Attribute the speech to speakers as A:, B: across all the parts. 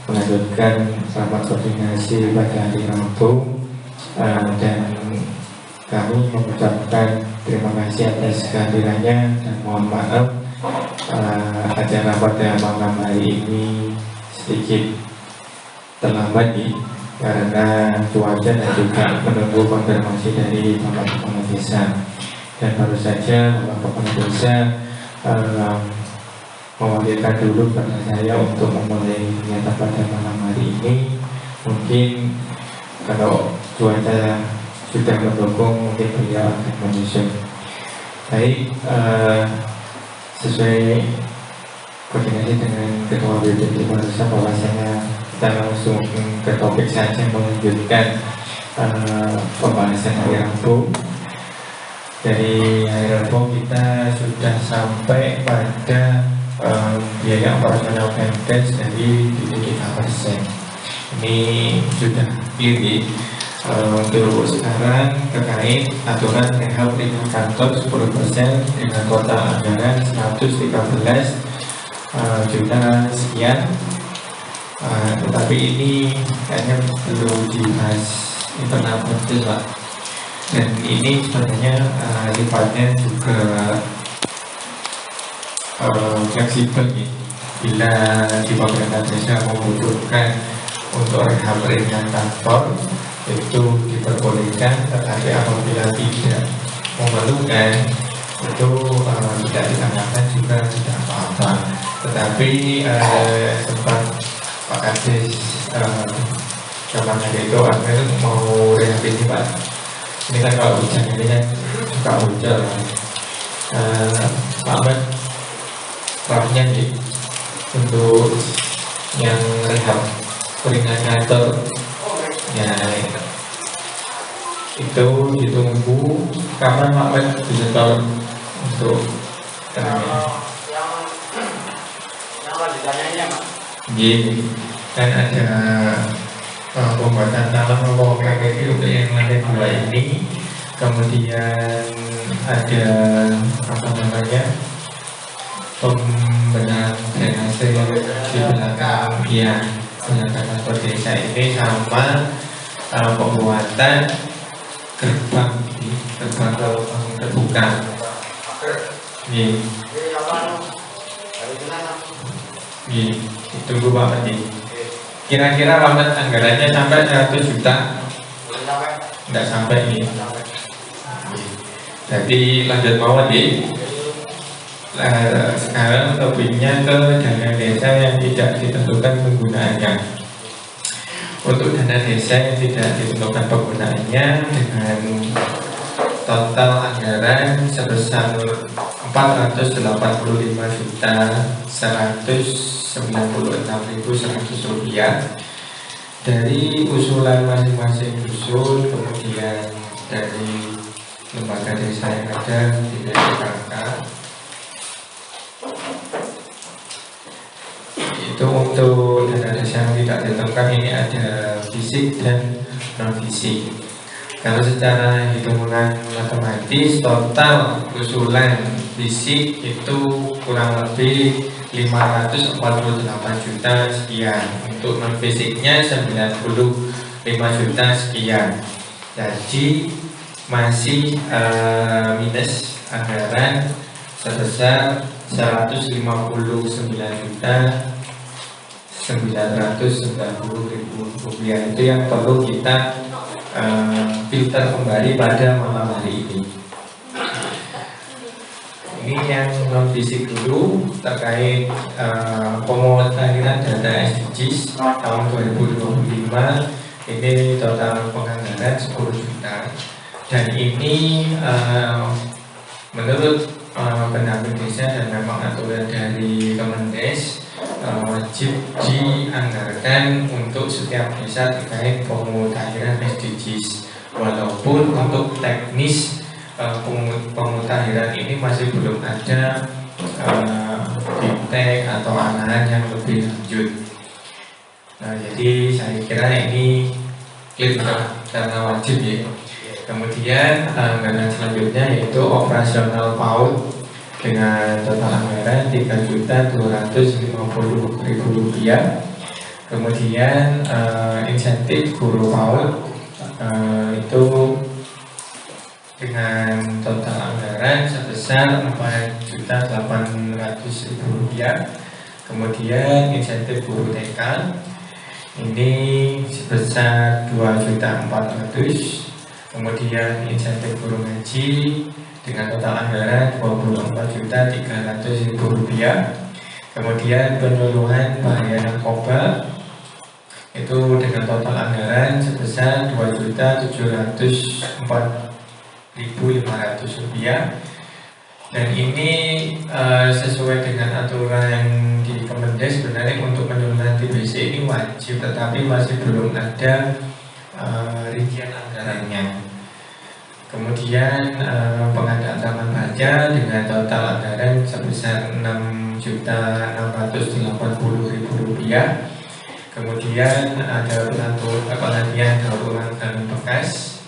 A: melanjutkan rapat koordinasi pada hari Rabu, dan kami mengucapkan terima kasih atas kehadirannya dan mohon maaf acara pada malam hari ini sedikit terlambat karena cuaca dan juga menunggu konfirmasi dari Bapak Kepala Desa. Dan baru saja Bapak Kepala Desa mewakilkan dulu pada saya untuk memulai kegiatan pada malam hari ini. Mungkin kalau cuaca sudah mendukung, mungkin beliau akan menyusun. Baik, sesuai koordinasi dengan Ketua BPD barusan bahwasanya kita langsung ke topik saja, melanjutkan pembahasan hari Rabu. Dari hari Rabu kita sudah sampai pada biaya operasional Pemdes dari 3%. Ini sudah clear. Untuk sekarang terkait aturan rehab ringan kantor 10% dengan total anggaran 113 juta sekian. Tetapi ini kayaknya belum dibahas internal Pemdes, Pak. Dan ini sebenarnya sifatnya juga fleksibel nih. Bila di pemerintah desa membutuhkan untuk rehab ringan kantor, itu diperbolehkan, tetapi apabila tidak memerlukan itu tidak dikenakan juga tidak apa-apa. Tetapi sempat Pak Kadis zaman itu akhirnya mau rehab ini, Pak. Ini kan kalau hujan ini kan suka hujan. Pak Ahmad rapnya nih untuk yang rehab ringan kantor ya, itu ditunggu kapan Pak Ahmad bisa tahu untuk yang lanjutannya Pak. Gini kan ada pembuatan tanam PKP untuk yang lantai 2 ini, kemudian ada apa namanya pembenahan drainase di belakang kantor desa ini, sama pembuatan gerbang terbuka. Nih, tunggu Pak Mati. Kira-kira Pak anggarannya sampai 100 juta? Tidak sampai nih. Jadi lanjut bawah nih. Sekarang topiknya ke dana desa yang tidak ditentukan penggunaannya. Untuk dana desa yang tidak ditentukan penggunaannya dengan total anggaran sebesar 485.196.100 rupiah dari usulan masing-masing dusun, kemudian dari lembaga desa yang ada di DPKK. Itu untuk dana desa yang tidak ditentukan, ini ada fisik dan non fisik. Kalau secara hitungan matematis, total usulan fisik itu kurang lebih 548 juta sekian. Untuk non fisiknya 95 juta sekian. Jadi masih minus anggaran sebesar 159.990.000 rupiah. Itu yang perlu kita filter kembali pada malam hari ini. Ini yang non fisik dulu, terkait pemutahiran data SDGs tahun 2025. Ini total penganggaran 10 juta, dan ini menurut pendamping desa dan memang aturan dari Kemendes wajib dianggarkan untuk setiap desa terkait pemutahiran SDGs. Walaupun untuk teknis pemutahiran ini masih belum ada fintech atau arahan yang lebih lanjut. Jadi saya kira ini klik karena wajib ya. Kemudian anggaran selanjutnya yaitu operasional PAUD dengan total anggaran Rp3.250.000. Kemudian insentif guru PAUD itu dengan total anggaran sebesar Rp4.800.000. Kemudian insentif guru TK ini sebesar Rp2.400.000. Kemudian insentif guru ngaji dengan total anggaran Rp24.300.000. Kemudian penyuluhan bahaya narkoba itu dengan total anggaran sebesar Rp2.704.500. Dan ini sesuai dengan aturan di Kemendes. Sebenarnya untuk penyuluhan TBC ini wajib, tetapi masih belum ada rincian anggarannya. Kemudian pengadaan taman baca dengan total anggaran sebesar Rp6.680.000. Kemudian ada pelatihan daur ulang galon bekas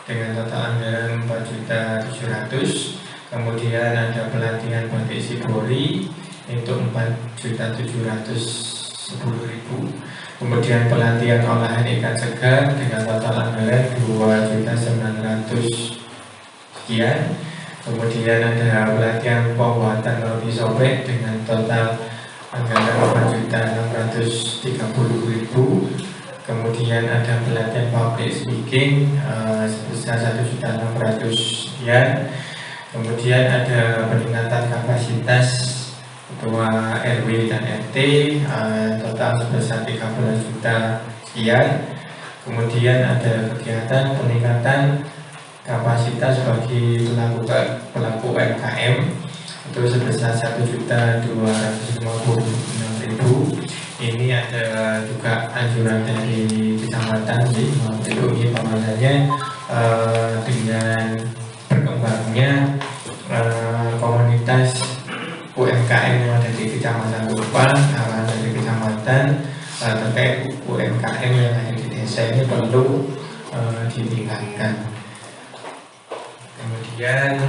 A: dengan total anggaran Rp4.700.000. Kemudian ada pelatihan batik Sibori untuk Rp4.710.000. Kemudian pelatihan olahan ikan segar dengan total anggaran Rp2.900.000 sekian. Kemudian ada pelatihan pembuatan roti sobek dengan total anggaran Rp4.630.000. Kemudian ada pelatihan public speaking sebesar Rp1.600.000 sekian. Kemudian ada peningkatan kapasitas ketua RW dan RT total sebesar 13 juta sekian. Kemudian ada kegiatan peningkatan kapasitas bagi pelaku UMKM itu sebesar 1.256.000. Ini ada juga anjuran dari kecamatan itu pemasannya dengan berkembangnya komunitas UMKM yang ada di Kecamatan Kupang, arahan dari kecamatan terkait UMKM yang ada di desa ini perlu ditingkatkan. Kemudian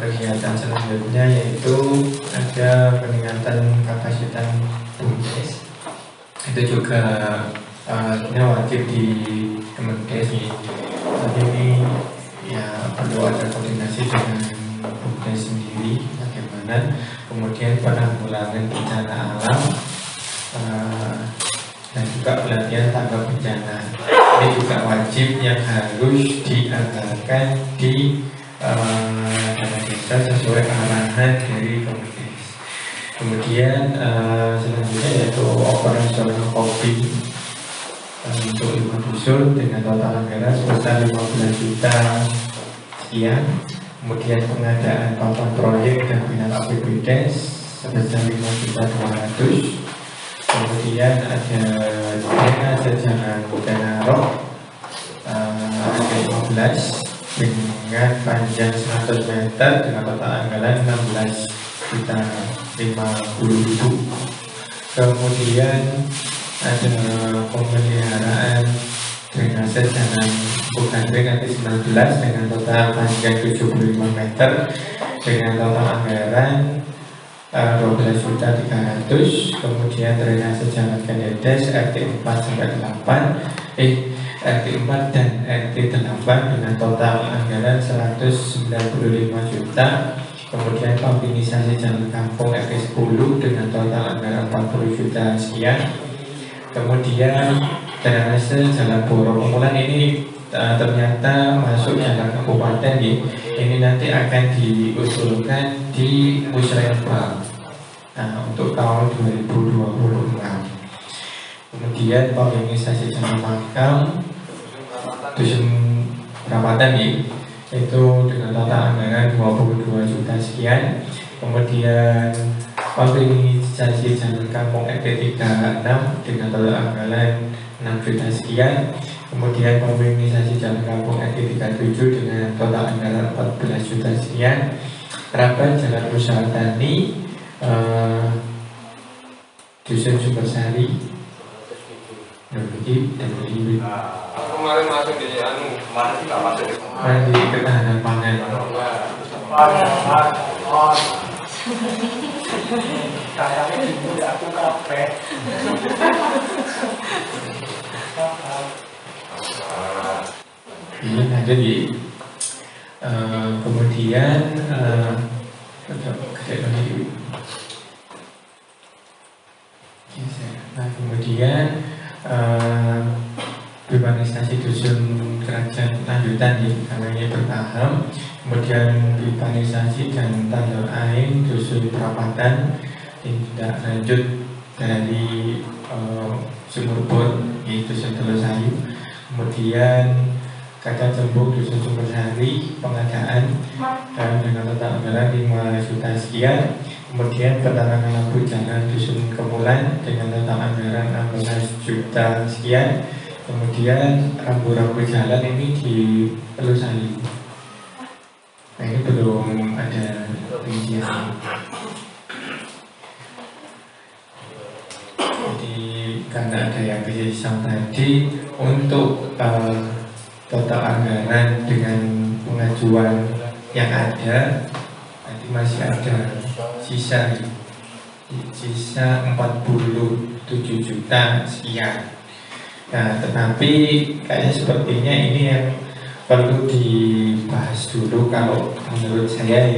A: kegiatan selanjutnya yaitu ada peningkatan kapasitas BUMDes. Itu juga wajib di Kemenkes ini. Tapi ini ya perlu ada koordinasi dengan BUMDes sendiri bagaimana. Kemudian penanggulangan bencana alam dan juga pelatihan tanggap bencana ini juga wajib yang harus dianggarkan di dana desa sesuai arahan dari Kemenkes. Kemudian selanjutnya yaitu operasional kopi untuk 5 dusun dengan total anggaran sebesar 15 juta sekian. Kemudian pengadaan papan proyek dan bina APBDes sebesar 5.200.000. Kemudian ada drainase jalan Danarok ada 15 dengan panjang 100 meter dengan total anggaran 16.050.000. Kemudian ada pemeliharaan drainase jalan Bukanring 19 dengan total panjang 75 meter dengan total anggaran 12.300.000. Kemudian drainase jalan Kendedes RT 4 sampai 8 RT 4 dan RT 8 dengan total anggaran 195 juta. Kemudian pemfinisasi jalan kampung RT 10 dengan total anggaran 40 juta sekian. Kemudian drainase jalan Boro Pemulan ini ternyata masuk jalan kabupaten ya. Ini nanti akan diusulkan di Musrembang untuk tahun 2026. Kemudian pemfinisasi jalan Makam Dusun Perapatan ya, itu dengan total anggaran 22 juta sekian. Kemudian pemfinisasi jalan kampung RT 36 dengan total anggaran 6 juta sekian. Kemudian pemfinisasi jalan kampung RT 37 dengan total anggaran 14 juta sekian. Terapan jalan usaha tani Dusun Sumbersari dan Ibu
B: kemarin masuk di kemarin tidak masuk
A: di ketahanan pangan.
C: Kayaknya gitu ya aku kapek.
A: Ini jadi kemudian nah kemudian pipanisasi dusun kerajaan lanjutan ya, karena ini bertahap. Kemudian pipanisasi dan tandal air dusun perapatan tindak lanjut dari sumur bor di dusun Telosayu. Kemudian kacang cembung dusun Sumbersari pengadaan dan dengan total anggaran 5 juta sekian. Kemudian penerangan lampu jalan dusun Kemulan dengan total anggaran 16 juta sekian. Kemudian rambu-rambu jalan ini di Telosayu. Nah ini belum ada rincian. Jadi karena ada yang bisa tadi untuk total anggaran dengan pengajuan yang ada nanti masih ada sisa 47 juta sekian. Nah tetapi kayaknya sepertinya ini yang perlu dibahas dulu kalau menurut saya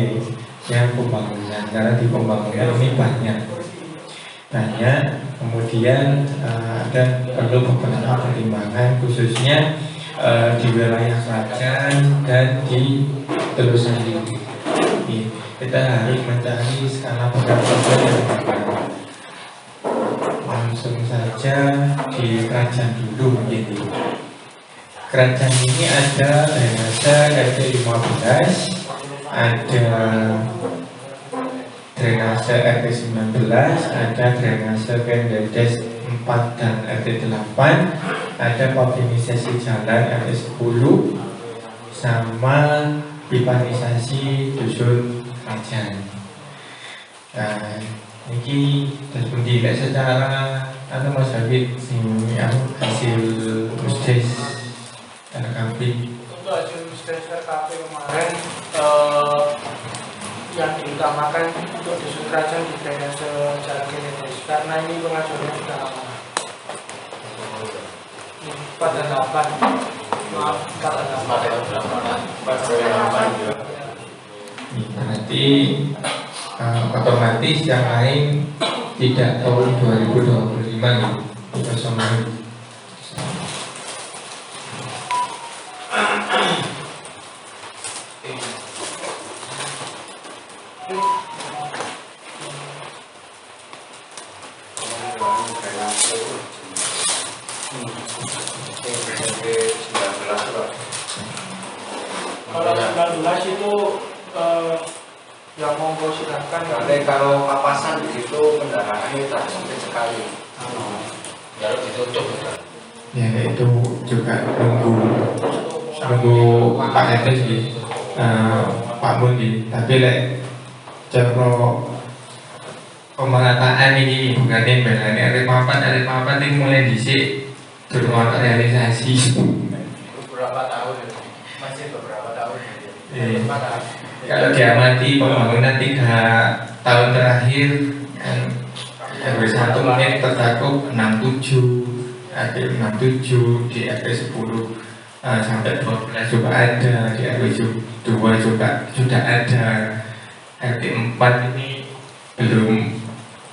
A: ya pembangunan, karena di pembangunan ini banyak kemudian ada perlu beberapa pertimbangan khususnya di wilayah Klaten dan di Telosayu. Kita harus mencari skala pembangunan yang tepat. Langsung saja di kerajaan dulu begitu. Kerajaan ini ada drainase RT 15, ada drainase RT 19, ada drainase Kendedes 4 dan RT 8, ada optimisasi jalan RT 10, sama pipanisasi dusun kerajaan. Nah, ini terus dilihat secara Mas Habib ini hasil musdes RKP.
C: Untuk hasil musdes RKP kemarin yang diutamakan untuk dusun kerajaan di drainase jalan Kendedes karena ini pengajuannya sudah lama. 4 dan 8. Maaf, 4 dan 8.
A: Berarti otomatis yang lain tidak tahun 2025 nih personal.
C: Kalau 19 itu yang monggo silahkan.
D: Kalau papasan di situ kendaraannya tak sempit sekali. Kalau ditutup
A: Ya itu juga nunggu Pak Ete sih, Pak Mundi. Tapi cara pemerataan ini bukan yang belani ada papan ini mulai disik durung realisasi.
D: beberapa tahun, masih beberapa tahun.
A: Kalau diamati pembangunan 3 tahun terakhir RW 1 mungkin tercakup 67, ada 67 di RW 10 sampai 12 juga ada, di RW 2 juga sudah ada, RW 4 ini belum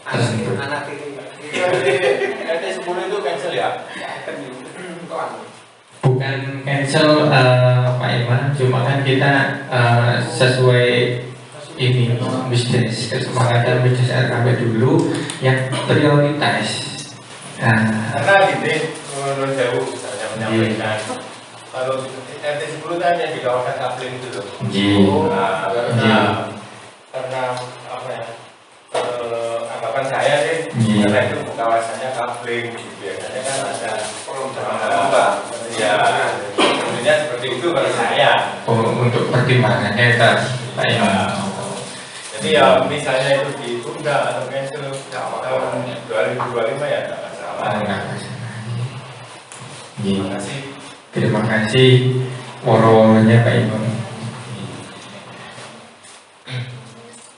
A: tersentuh.
D: Anak ini RT 10 itu cancel ya?
A: Bukan cancel Pak Iman, cuma kan kita sesuai ini bisnis kesepakatan bisnis RKP dulu yang prioritas.
D: Karena gini, menurut jauh saya menyampaikan kalau RT 10 kan yang di kawasan Kapling itu loh. Karena apa ya? Anggapan saya sih, karena itu kawasannya Kapling, biasanya kan ada ya, tentunya seperti itu bagi saya.
A: Untuk pertimbangannya Pak Iman.
D: Jadi ya misalnya itu ditunda atau cancel tahun 2025 ya tidak masalah. Terima kasih.
A: Terima kasih woro-woronya Pak Iman.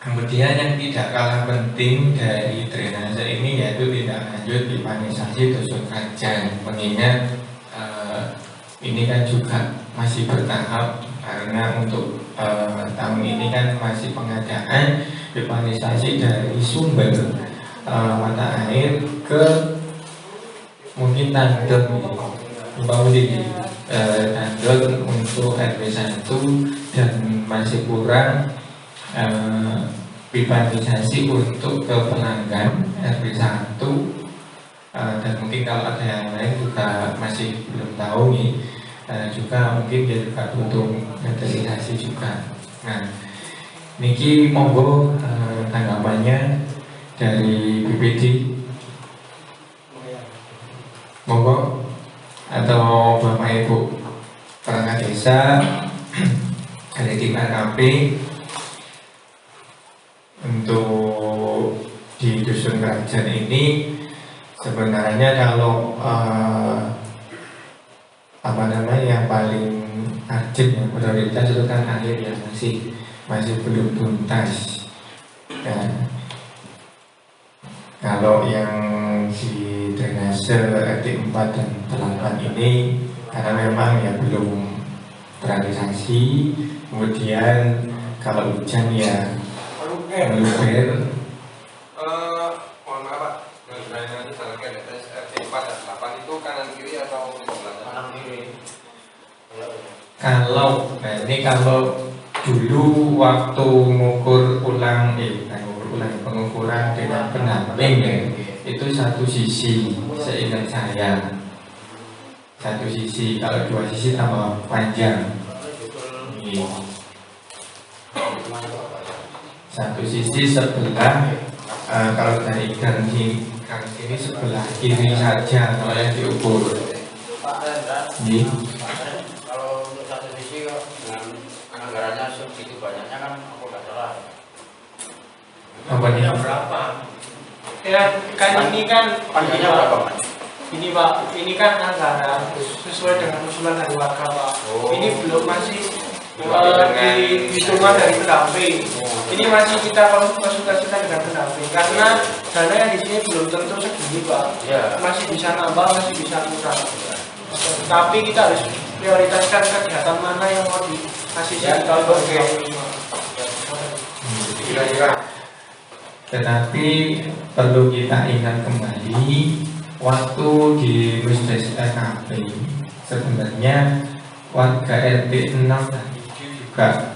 A: Kemudian yang tidak tidak kalah penting dari drainase ini yaitu tindak lanjut pipanisasi dusun Krajan. Mengingat ini kan juga masih bertahap karena untuk tahun ini kan masih pengadaan pipanisasi dari sumber mata air ke mungkin tandon di tandon untuk RW 1 dan masih kurang pipanisasi untuk ke pelanggan RW 1 dan mungkin kalau ada yang lain juga masih belum tahu nih, juga mungkin dia juga butuh metodisasi juga. Nah, niki monggo tanggapannya dari BPD, monggo, atau Bapak Ibu perangkat desa dari tim RKP untuk di dusun Krajan ini. Sebenarnya kalau yang paling urgent, yang prioritas itu kan air yang masih belum tuntas. Dan kalau yang di drainase RT 4 dan 8 ini karena memang ya belum terrealisasi, kemudian kalau hujan ya meluber.
B: Mohon maaf Pak, nanti jalan ke RT 4 dan 8 itu kanan kiri atau sebelah kanan kiri?
A: Kalau dulu waktu mengukur ulang pengukuran dengan pendamping ya, itu satu sisi, seingat saya satu sisi. Kalau dua sisi tambah panjang. Satu sisi sebelah, kalau dari gang sini sebelah kiri saja kalau yang diukur.
E: Kalau untuk satu sisi dengan anggarannya segitu banyaknya kan aku nggak salah.
A: Apa nih?
C: Berapa? Ya kan ini kan
E: Panjangnya berapa Mas?
C: ini Pak, ini kan anggaran sesuai dengan usulan dari warga Pak. Ini belum masih dihitungan dari pendamping. Ini masih kita konsultasikan dengan pendamping karena dana yang di sini belum tentu segini Pak. Masih bisa nambah, masih bisa kurang. Tapi kita harus prioritaskan kegiatan mana yang mau dikasih tahun 2025.
B: Kira-kira.
A: Tetapi perlu kita ingat kembali waktu di Musdes RKP sebenarnya warga RT 6 dan 7 juga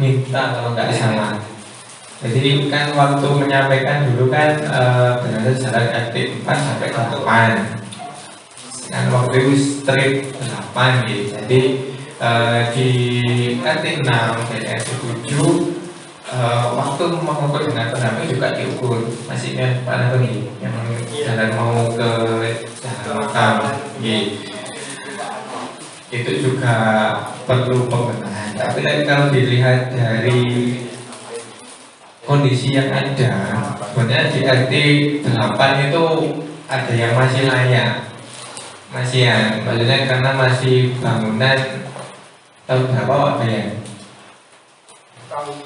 A: minta kalau nggak salah. Jadi kan waktu menyampaikan dulu kan benar jalan RT 4 sampai 8 kan waktu itu strip 8 gitu. Jadi di RT 6 dan RT 7 waktu mengukur dengan pendamping juga diukur. Masih pada ini yang jalan mau ke jalan makam itu juga perlu pembenahan. Tapi kalau dilihat dari kondisi yang ada, sebenarnya di RT 8 itu ada yang masih layak, maksudnya karena masih bangunan tahun berapa Pak ya?
B: Tahun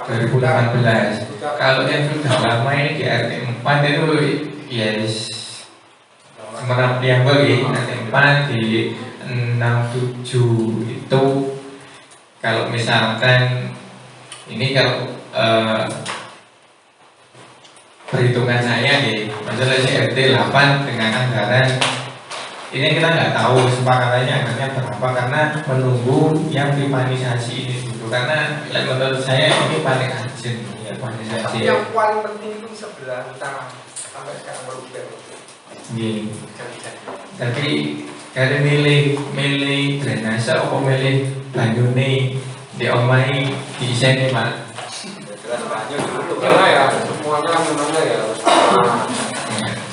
A: 2018. Kalau yang sudah lama ini di RT 4 itu yes Semerap Priambel ya, RT 4 di 67 itu kalau misalkan ini kalau perhitungan saya nih, masalah si RT 8 dengan anggaran ini kita nggak tahu sepakatannya anggarannya berapa karena menunggu yang pipanisasi ini dulu, karena menurut saya ini paling urgent ya pipanisasi.
B: Yang paling penting itu sebelah utara sampai sekarang baru
A: Tapi dari milih drainase atau milih banyune di omai diisi nih Pak.
B: Jelas banyak dulu ya, semuanya sebenarnya ya.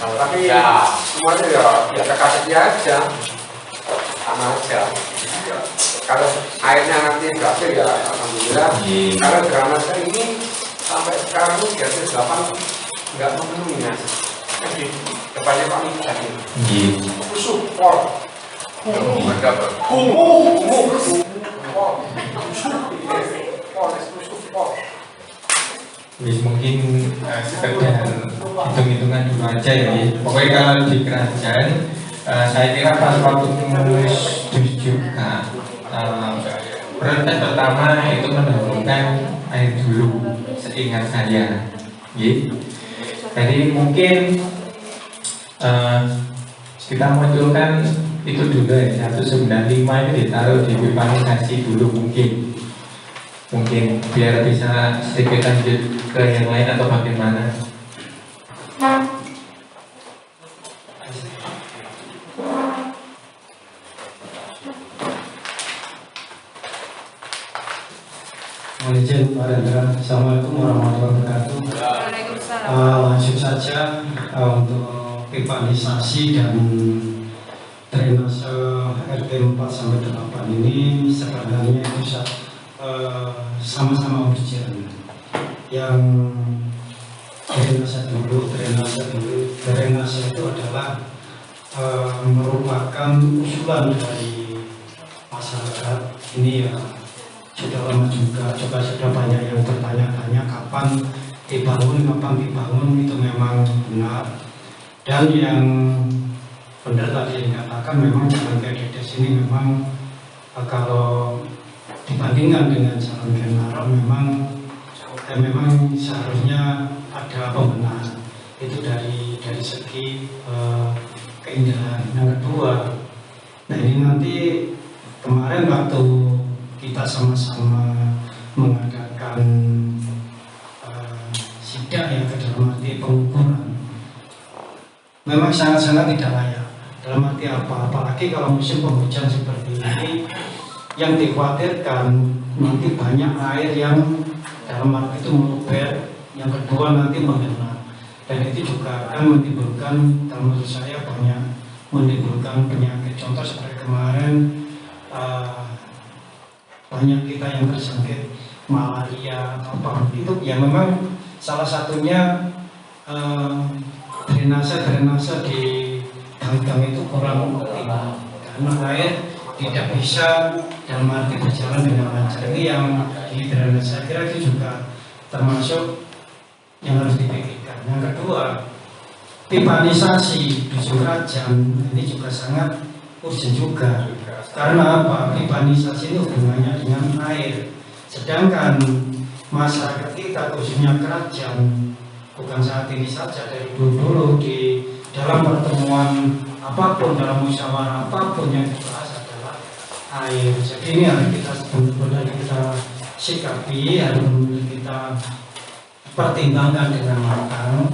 B: Tapi semuanya ya kasih aja, sama aja. Kalau airnya nanti berhasil ya alhamdulillah. Karena drainase ini sampai sekarang itu di RT 8 nggak memenuhi ya. Depannya Pak ini tadi. Support.
A: mungkin sekedar hitung-hitungan dulu aja ya. Pokoknya kalau di kerajaan saya kira pas waktu menulis dus juga prioritas pertama itu mendahulukan air dulu, seingat saya. Jadi mungkin kita munculkan itu dulu ya, 195 itu ditaruh di pipanisasi dulu mungkin biar bisa sedikit lanjut ke yang lain atau bagaimana.
F: Izin Pak Rendra, Assalamualaikum warahmatullahi wabarakatuh. Langsung saja untuk pipanisasi dan drainase RT 4 sampai 8 ini sebenarnya itu sama-sama urgent. Yang drainase itu adalah merupakan usulan dari masyarakat ini ya. Sudah lama juga sudah banyak yang bertanya-tanya kapan dibangun itu memang benar. Dan yang benar tadi dikatakan memang Jalan Kededes ini memang kalau dibandingkan dengan Jalan Kenaro memang seharusnya ada pembenahan itu dari segi keindahan. Yang kedua, nah ini nanti kemarin waktu kita sama-sama mengadakan sidak yang ke dalam arti pengukuran memang sangat-sangat tidak layak. Dalam arti apa? Apalagi kalau musim penghujan seperti ini yang dikhawatirkan nanti banyak air yang dalam arti itu meluber, yang kedua nanti menggenang, dan itu juga akan menimbulkan, menurut saya banyak menimbulkan penyakit. Contoh seperti kemarin banyak kita yang tersangkit malaria atau apa itu ya, memang salah satunya drainase di gang-gang itu kurang optimal karena air tidak bisa dalam arti berjalan dengan lancar. Ini yang di drainase saya kira itu juga termasuk yang harus dipikirkan. Yang kedua, pipanisasi di Kerajaan ini juga sangat urgent juga. Karena apa? Pipanisasi ini hubungannya dengan air. Sedangkan masyarakat kita khususnya Kerajaan bukan saat ini saja, dari dulu di dalam pertemuan apapun, dalam musyawarah apapun yang dibahas adalah air. Jadi ini harus kita benar-benar kita sikapi, harus kita pertimbangkan dengan matang.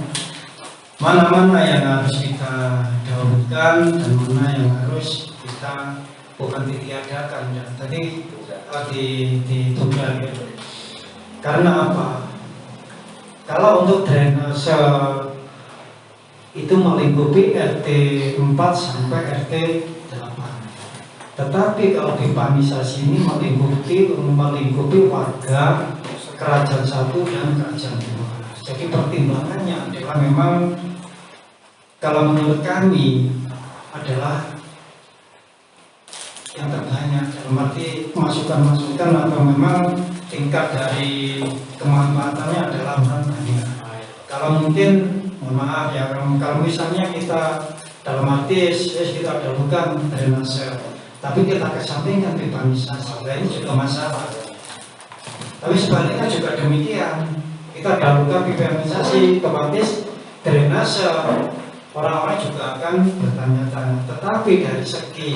F: Mana-mana yang harus kita dahulukan dan mana yang harus kita bukan ditiadakan ya. Tadi ditunda gitu. Karena apa? Kalau untuk drainase itu melingkupi RT 4 sampai RT 8. Tetapi kalau pipanisasi ini melingkupi warga Kerajaan 1 dan Kerajaan 2. Jadi pertimbangannya adalah memang kalau menurut kami adalah yang terbanyak, dalam arti masukan-masukan atau memang tingkat dari kemanfaatannya adalah orang banyak. Kalau mungkin, mohon maaf ya, kalau misalnya kita dalam arti kita dahulukan drainase, tapi kita kesampingkan pipanisasi, ini juga masalah. Tapi sebaliknya juga demikian, kita dahulukan pipanisasi, otomatis drainase, orang-orang juga akan bertanya-tanya. Tetapi dari segi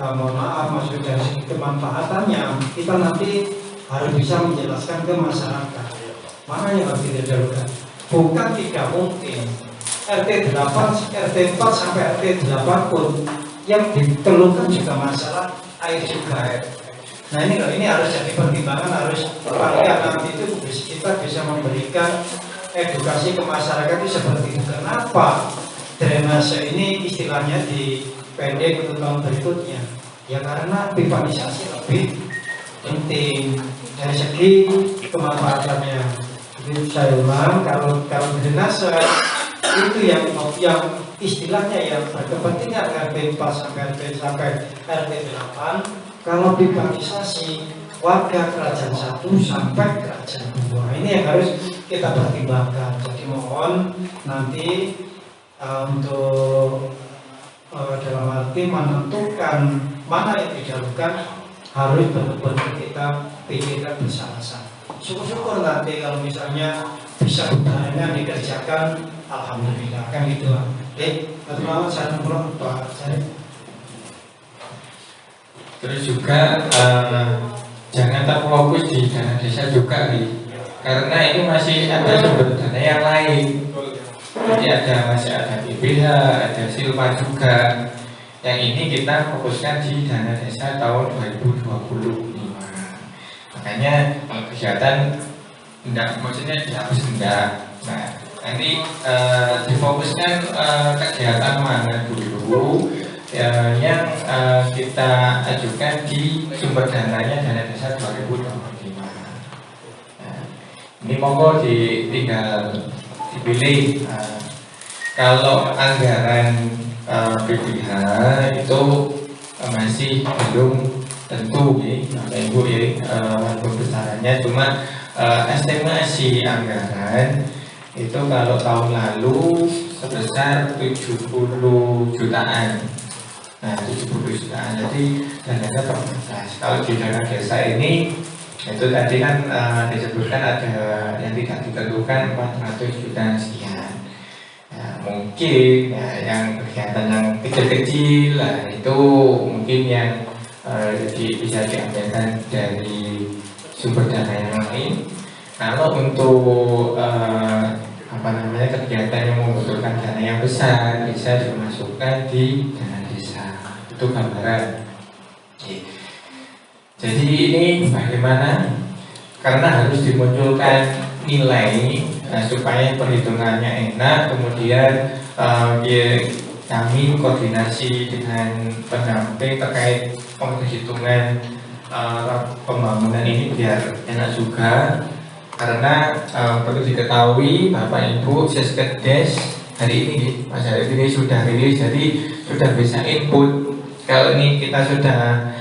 F: mohon maaf, maksud dari segi kemanfaatannya kita nanti harus bisa menjelaskan ke masyarakat mana yang harus didahulukan. Bukan tidak mungkin RT 4 sampai RT 8 pun yang dikeluhkan juga masalah air juga. Nah ini harus jadi pertimbangan, harus paling nanti itu kita bisa memberikan edukasi ke masyarakat itu seperti itu. Kenapa drainase ini istilahnya di pendek untuk tahun berikutnya? Ya karena pipanisasi lebih penting dari segi kemanfaatannya. Jadi saya ulang, kalau drainase itu yang istilahnya yang berkepentingan RT 4 sampai RT 8. Kalau pipanisasi warga Kerajaan 1 sampai Kerajaan 2 ini yang harus kita pertimbangkan. Jadi mohon nanti untuk dalam arti menentukan mana yang didahulukan harus benar-benar kita pikirkan bersama-sama. Syukur-syukur nanti kalau misalnya bisa berbarengan dikerjakan, alhamdulillah kan gitu. Terima kasih Pak.
A: Terus juga jangan terfokus di dana desa juga nih, karena ini masih ada sumber dana yang lain. Jadi masih ada BPH, ada Silva juga. Yang ini kita fokuskan di dana desa tahun 2025. Makanya kalau kegiatan maksudnya dihapus enggak. Nah, nanti difokuskan kegiatan mana dulu yang kita ajukan di sumber dananya dana desa 2025. Nah, ini monggo tinggal dipilih. Kalau anggaran BPH itu masih belum tentu Bapak Ibu untuk besarannya, cuma estimasi anggaran itu kalau tahun lalu sebesar 70 jutaan. Nah, 70 jutaan, jadi dananya terbatas. Kalau di dana desa ini itu tadi kan disebutkan ada yang tidak ditentukan 400 juta sekian. Nah, mungkin yang kegiatan yang kecil-kecil lah itu mungkin yang bisa diambilkan dari sumber dana yang lain. Kalau untuk kegiatan yang membutuhkan dana yang besar bisa dimasukkan di dana desa. Itu gambaran. Jadi ini bagaimana? Karena harus dimunculkan nilai supaya perhitungannya enak. Kemudian kami koordinasi dengan pendamping terkait penghitungan pembangunan ini biar enak juga. Karena perlu diketahui Bapak Ibu, Seskeddes hari ini Mas Arif ini sudah rilis, jadi sudah bisa input. Kalau ini kita sudah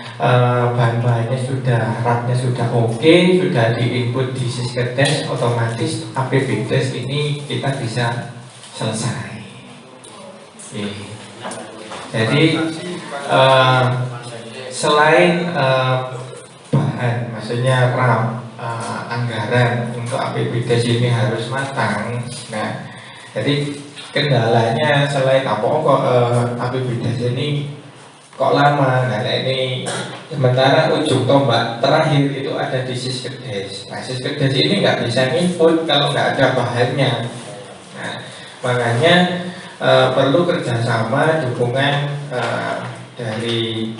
A: bahan-bahannya sudah, rapnya sudah oke, sudah diinput di Seskeddes, otomatis APBDes ini kita bisa selesai. Jadi selain bahan, maksudnya anggaran untuk APBDes ini harus matang. Nah, jadi kendalanya selain kok APBDes ini kok lama. Nah, ini sementara ujung tombak terakhir itu ada di Seskeddes. Nah, Seskeddes ini nggak bisa input kalau nggak ada bahannya. Nah, makanya perlu kerjasama dukungan dari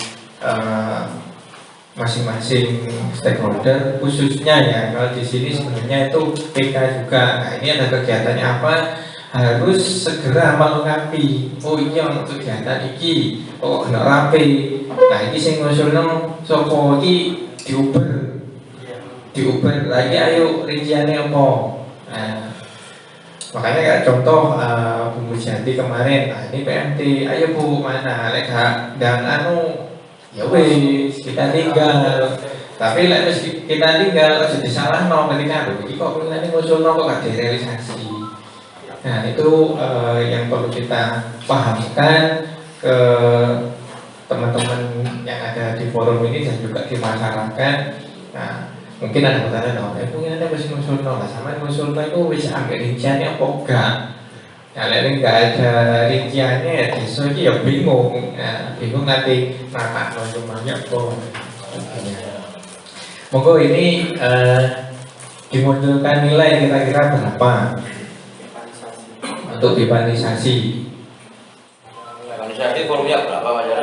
A: masing-masing stakeholder, khususnya ya kalau di sini sebenarnya itu PK juga. Nah, ini ada kegiatannya apa, harus segera melengkapi. Oh iya untuk kegiatan iki, oh kena rapi. Nah ini sing ngusulno sapa iki diuber lagi, ayo rinciannya apa. Nah, makanya kayak contoh Bu Mujati kemarin, nah ini PMT, ayo Bu mana lega dan ya wes kita tinggal. Tapi lek kita tinggal harus disalahno ketika iki kok ngene ngusulno kok gak direalisasi. Nah itu yang perlu kita pahamkan ke teman-teman yang ada di forum ini dan juga di masyarakat. Nah mungkin ada pertanyaan, mungkin ada masih ngusulno lah, sama ngusulno itu bisa ambil rinciannya apa enggak? Kalau nggak ada rinciannya ya desa ini ya bingung, bingung nanti rapat semuanya kok. Monggo ini dimunculkan nilai kira-kira berapa untuk pipanisasi.
E: Pipanisasi volumenya berapa Mas?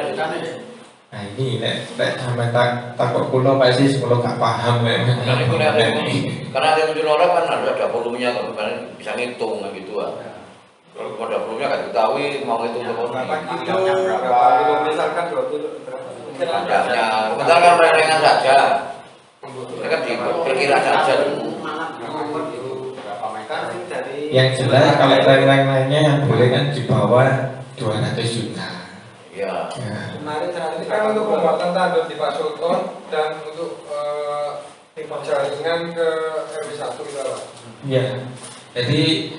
A: Nah ini sampai takut pulau pasti pulau nggak paham ya.
E: Karena ada muncul orang kan ada volumenya, kan bisa ngitung gitu Kalau ada volumenya kan diketahui mau ngitung berapa
B: kilo misalkan 2 kilo berapa?
E: Sebentar kan rengan saja. Mereka diperkira saja.
A: Yang jelas kalau lain-lainnya boleh kan di bawah 200 juta.
E: Ya.
B: Kemarin kan untuk pembuatan tanduk di Pak Sultan dan untuk jaringan ke RW1 itu apa?
A: Ya, jadi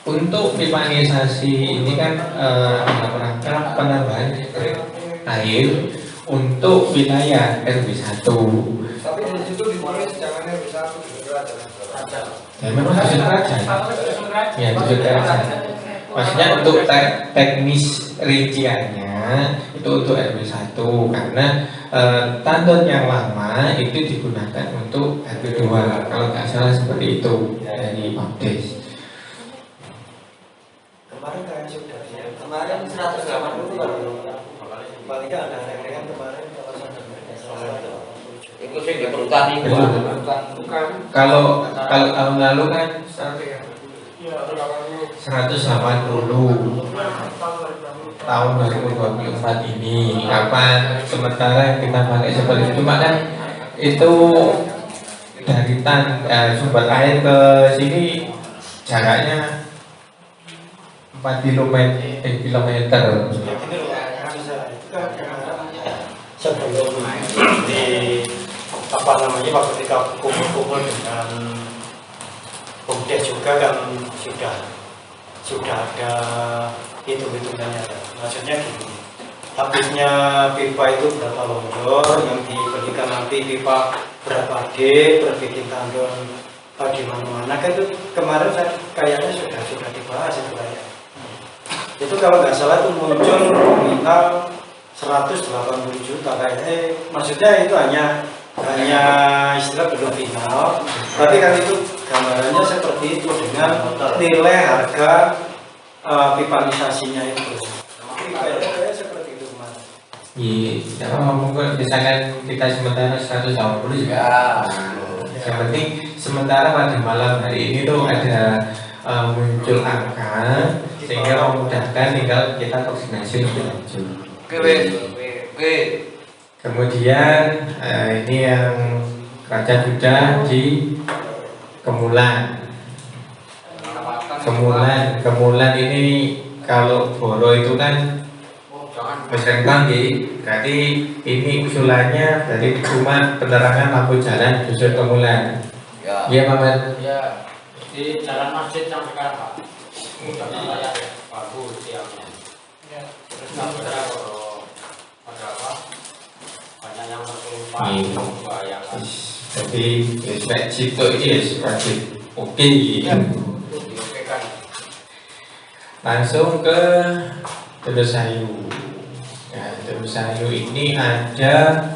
A: untuk pipanisasi ini kan dalam rangka penambahan air untuk wilayah RW1.
B: Tapi di situ ditulis jangan RW1 aja.
A: Ya memang susun kerajaan. Ya susun kerajaan. Maksudnya untuk teknis rinciannya itu untuk RW1 karena tandon yang lama itu digunakan untuk RW2 kalau nggak salah seperti itu dari Pabdes.
G: Kemarin kan sudah ya. Kemarin 180 kan. Paling nggak ada yang kemarin kalau saya
E: Itu sih di perhutani
B: Bukan.
A: Kalau tahun lalu kan 180 tahun 2024 ini kapan sementara kita pakai seperti itu cuma kan itu dari sumber air ke sini jaraknya 4 kilometer.
G: sebelum di apa namanya waktu kita kumpul-kumpul dengan Bumdes juga kan sudah ada hitung-hitungannya kan. Maksudnya gini, habisnya pipa itu berapa lonjor, yang diberikan nanti pipa berapa D per bikin tandon di mana-mana kan itu kemarin kayaknya sudah dibahas itu kayak. Itu kalau nggak salah itu muncul nominal 180 juta kayaknya, maksudnya itu hanya istilah belum final, tapi kan itu gambarannya seperti itu dengan nilai harga pipanisasinya itu. Kayaknya seperti itu kemarin.
A: Iya, mungkin misalkan kita sementara 180 juga. Yang penting sementara pada malam hari ini tuh ada muncul angka sehingga memudahkan tinggal kita koordinasi lebih lanjut.
E: Oke.
A: Kemudian ini yang kerajaan sudah di Kemulan. Kemulan ini kalau Boro itu kan Besengkang, berarti ini usulannya dari cuma penerangan lampu jalan dusun Kemulan.
E: Ya.
A: Iya Mamat.
H: Ya, di jalan masjid yang sekarang Pak. Udah layak ya, bagus siangnya. Terus nggak ada apa? Banyak yang terkelupa, membahayakan.
A: Jadi situ ini wajib oke.
H: Oke kan?
A: Langsung ke Tedosayu. Ya, Tedosayu ini ada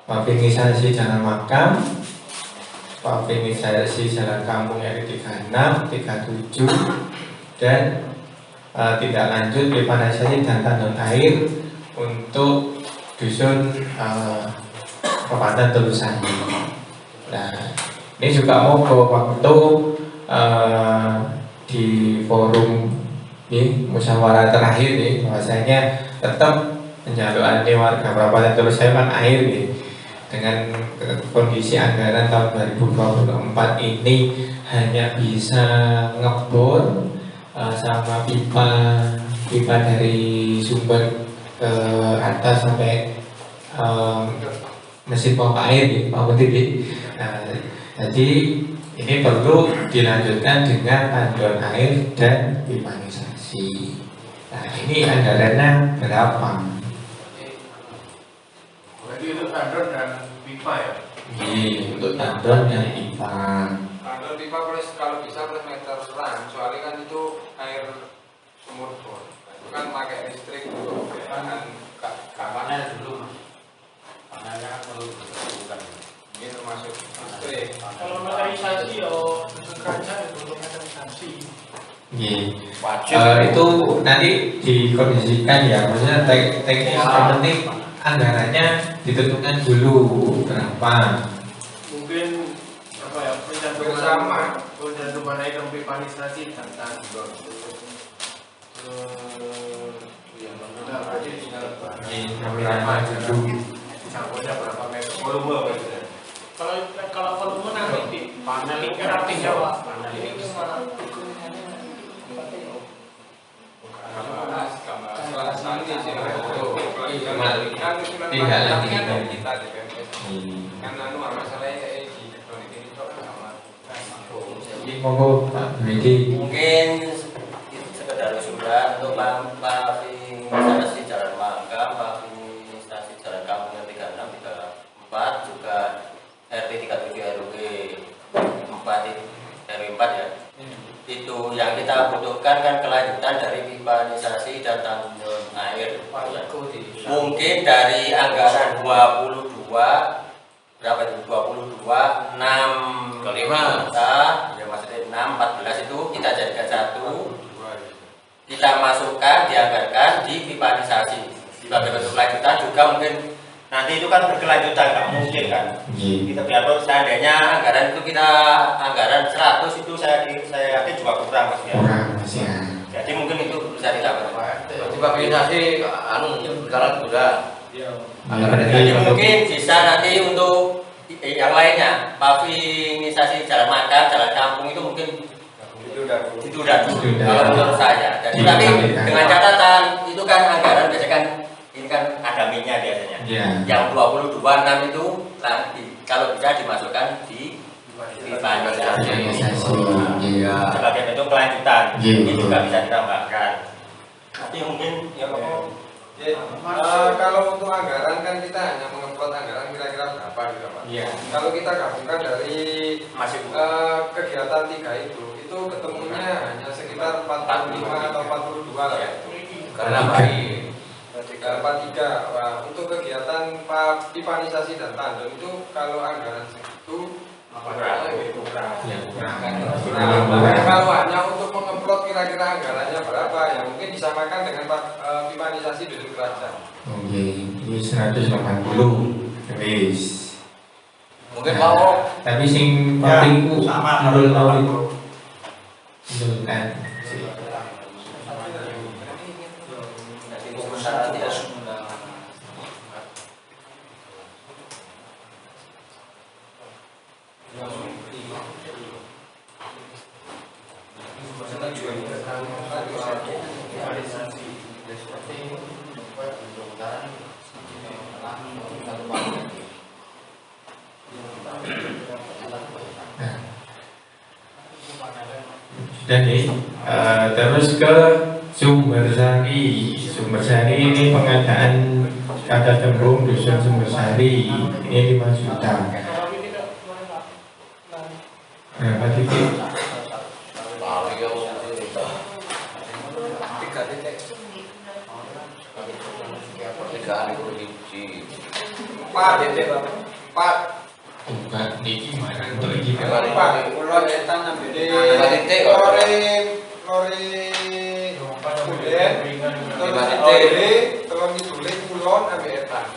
A: pavingisasi jalan makam, pavingisasi jalan kampung yang 36, 37, dan tidak lanjut pipanisasi dan tandon air untuk dusun Kabupaten Tedosayu. Nah, ini juga mau ke waktu di forum musyawarah terakhir nih, bahwasanya tetap penjaluan warga Kabupaten Tedosayu kan air nih. Dengan kondisi anggaran tahun 2024 ini hanya bisa ngebor sama pipa dari sumber ke atas sampai mesin pompa air nih, Pak Menteri. Jadi ini perlu dilanjutkan dengan tandon air dan pipanisasi. Nah, ini anggarannya berapa?
H: Berarti itu tandon dan pipa ya?
A: Iya, untuk tandon dan pipa.
B: Tandon pipa kalau bisa plus meter serang, soalnya kan itu air sumur bor. Itu kan pakai listrik untuk
H: Kamarnya dulu Mas. Kamarnya kan perlu bukan.
B: ini termasuk listrik.
C: Kalau mekanisasi yo kerajaan itu untuk mekanisasi.
A: Iya. Itu nanti dikondisikan ya, maksudnya teknis yang penting anggarannya ditentukan dulu berapa.
C: Mungkin apa ya pencantuman item pipanisasi dan tandon. Yang benar berarti tinggal
A: Berapa dulu?
C: campurnya berapa meter volume maksudnya. Kalau volume nanti di panel ini rapi Jawa. Ini gimana?
A: Tinggal lagi. monggo Pak Dwiki.
I: Mungkin sekedar usulan untuk pavimentasi Jalan Mangga, pavimentasi Jalan Kampung RT 36, 34, juga RT 37 RW 4 ya. Itu yang kita butuhkan kan kelanjutan dari pipanisasi dan tanggung air. Mungkin dari anggaran 22 berapa itu? 22 6 juta, ya maksudnya 6 14 itu kita jadikan satu, kita masukkan, dianggarkan di pipanisasi. Sebagai bentuk kelanjutan juga mungkin nanti itu kan berkelanjutan, nggak mungkin kan. Kita biar seandainya anggaran itu kita anggaran 100 itu saya yakin juga kurang mas ya.
A: Kurang Mas ya.
I: Jadi mungkin itu bisa ditambah.
E: Pipanisasi sekarang sudah.
I: Jadi mungkin bisa nanti untuk yang lainnya, pavimentasi jalan makan, jalan kampung itu mungkin itu udah dulu kalau menurut saya. Jadi tapi dengan catatan itu kan anggaran biasanya kan ini kan ada minyak biasanya. Yang 22,6 itu nanti kalau bisa dimasukkan di pipanisasi sebagai bentuk kelanjutan. Ini juga bisa ditambahkan. Tapi mungkin ya
B: kalau untuk anggaran kan kita hanya mengemplot anggaran kira-kira berapa gitu Pak. Kalau kita gabungkan dari kegiatan 3 itu ketemunya hanya sekitar 45 atau 42 lah ya.
E: Karena baik.
B: 43. Wah, untuk kegiatan pipanisasi dan tandem itu kalau anggaran segitu kurang. Kalau hanya untuk mengemplot kira-kira anggarannya berapa ya mungkin disamakan dengan pipanisasi di kerajaan.
A: Oke, ini 180. Wis.
E: Mungkin mau.
A: Tapi sing paling ku nurul itu. Nurul kan. Jadi terus ke Sumber Sari. Sumber Sari ini pengadaan kata tembung dusun Sumber Sari ini 5 juta. Berapa titik?
B: 4.
A: Bukan, ini gimana? Untuk ini
B: Pak, ulon etan ambene lore telon ngidule kulon ambek etan.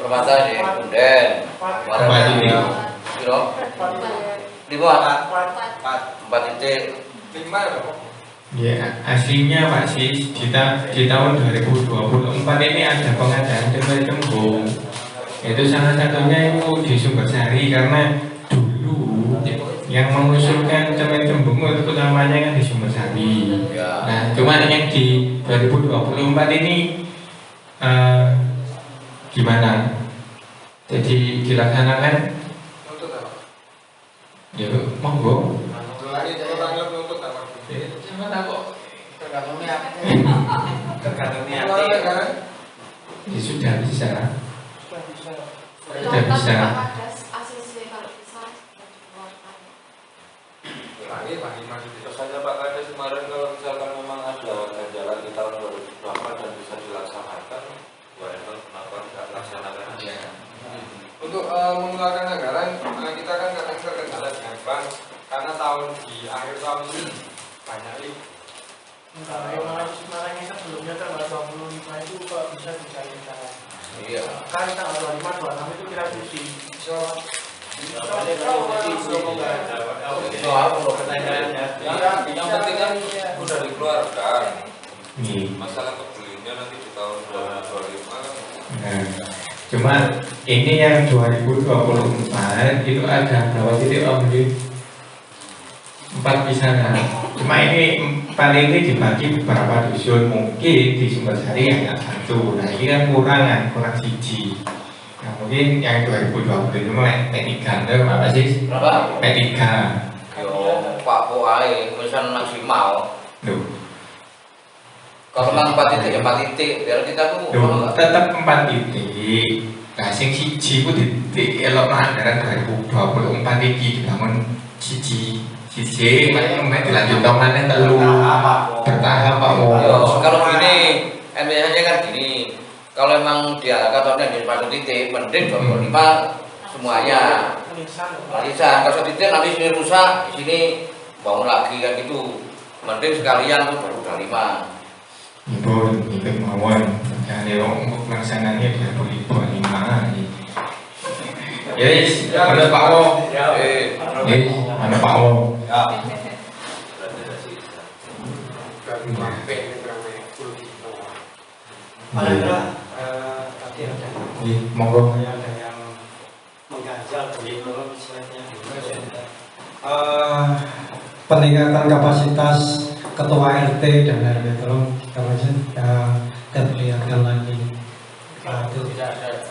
E: Permata di Kunden. Kilo 4 titik
B: 5 loh.
A: Ya, aslinya Pak Sis di tahun 2024 ini ada pengadaan cemen tembung. Itu salah satunya itu di Sumber Sari karena dulu yang mengusulkan cemen tembung itu utamanya kan di Sumber Sari. Nah, cuma yang di 2024 ini gimana? Jadi dilaksanakan? Ya, monggo. Ya sudah bisa. Sudah bisa.
J: Saja Pak Kades kemarin kalau misalkan memang ada jalan di tahun 2008 dan bisa dilaksanakan, kenapa tidak laksanakan aja?
B: Untuk mengeluarkan anggaran kita kan kadang terkendala dengan bank karena tahun di akhir tahun ini banyak nih.
C: Kemarin sebelumnya tanggal 25 itu kok bisa dicairkan.
E: Iya.
C: Kan tanggal 25, 26 itu kita cuci.
E: Soal pertanyaannya.
J: Yang penting kan sudah dikeluarkan. Masalah kebelinya nanti di tahun 2025 kan.
A: Cuma ini yang 2024 itu ada berapa titik Om? 4 misalnya. Cuma ini 4 ini dibagi beberapa dusun, mungkin di Sumber Sari hanya 1. Nah ini kan kurang siji. Nah mungkin yang 2020 itu mulai P3 itu apa sih?
E: Berapa?
A: P3.
E: Pak Poai, misalnya maksimal.
A: Loh.
E: Kalau memang 4 titik ya 4 titik, biar kita tuh
A: tetap 4 titik. Nah, sing siji ku elok anggaran 2024 iki dibangun siji main dilanjut mana telu bertahap Pak.
E: Kalau gini, MBH-nya kan gini. Kalau emang diarahkan tahunnya di 1 titik, mending 25 semuanya. Lisan, kalau 1 titik nanti sini rusak, di sini bangun lagi kan gitu. Mending sekalian tuh 25.
A: Ibu ikut mawon, jadi untuk pelaksananya 2025. Yes, ada Pak Wo. Ada Pak Wo.
G: Tadi ada.
A: Monggo.
G: Ada yang mengganjal di kolom slide-nya. Peningkatan kapasitas ketua RT dan RW, tolong kita perlihatkan lagi.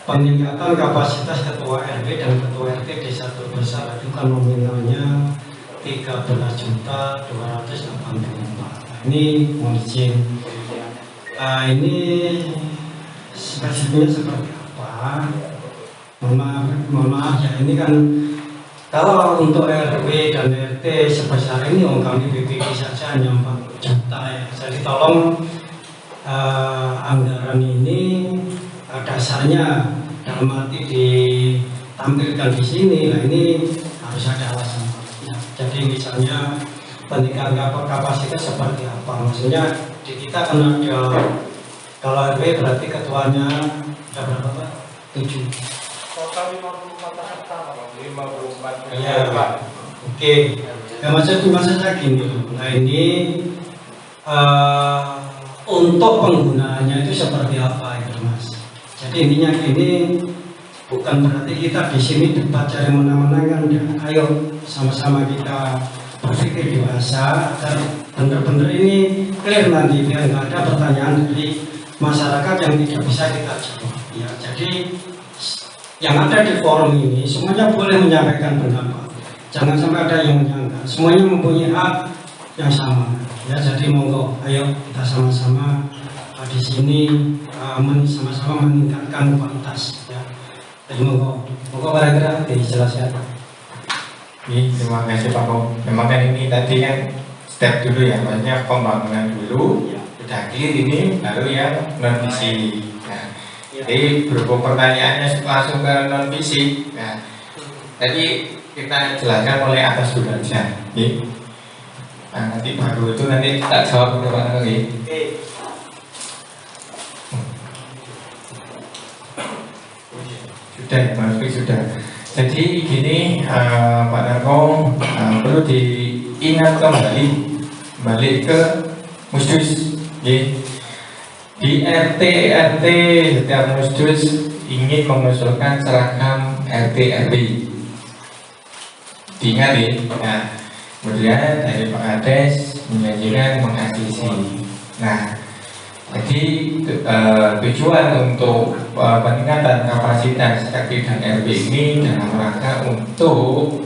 G: Peningkatan kapasitas ketua RW dan ketua RT desa Terbesar itu kan nominalnya 13.284. Ini mohon izin. Ini spesifiknya seperti apa? Mohon maaf ya, ini kan kalau untuk RW dan RT sebesar ini kami BPD saja hanya 4 juta ya. Jadi tolong anggaran ini dasarnya dalam arti ditampilkan di sini. Nah ini harus ada alasan. Ya, jadi misalnya peningkatan kapasitas seperti apa? Maksudnya di kita kan ada, kalau RW berarti ketuanya ada berapa Pak? 7.
C: Total 54 peserta, 54.
G: Iya, Pak. Oke. Ya maksudnya gini. Nah ini untuk penggunaannya itu seperti apa itu Mas? Jadi intinya gini, bukan berarti kita di sini debat cari menang-menangan. Ayo sama-sama kita berpikir dewasa agar benar-benar ini clear nanti, biar nggak ada pertanyaan dari masyarakat yang tidak bisa kita jawab. Ya, jadi yang ada di forum ini semuanya boleh menyampaikan pendapat. Jangan sampai ada yang menyangka. Semuanya mempunyai hak yang sama. Ya, jadi monggo, ayo kita sama-sama di sini sama-sama meningkatkan kualitas. Ya. Jadi monggo kira-kira dijelaskan.
A: Terima kasih Pak Kom. Memang kan ini tadi kan step dulu ya, maksudnya pembangunan dulu, udah clear ini baru yang non visi. Nah, jadi berhubung pertanyaannya langsung ke non visi. Nah, tadi kita jelaskan mulai atas dulu aja. Nah, nanti baru itu nanti tak jawab beberapa lagi. Sudah, Mas sudah. Jadi gini Pak Narko, perlu diingat kembali ke musdus. Di RT setiap musdus ingin mengusulkan seragam RT RW. Diingat ya. Nah, kemudian dari Pak Kades menjanjikan mengakuisisi. Nah, jadi tujuan untuk peningkatan kapasitas RT dan RW ini dalam rangka untuk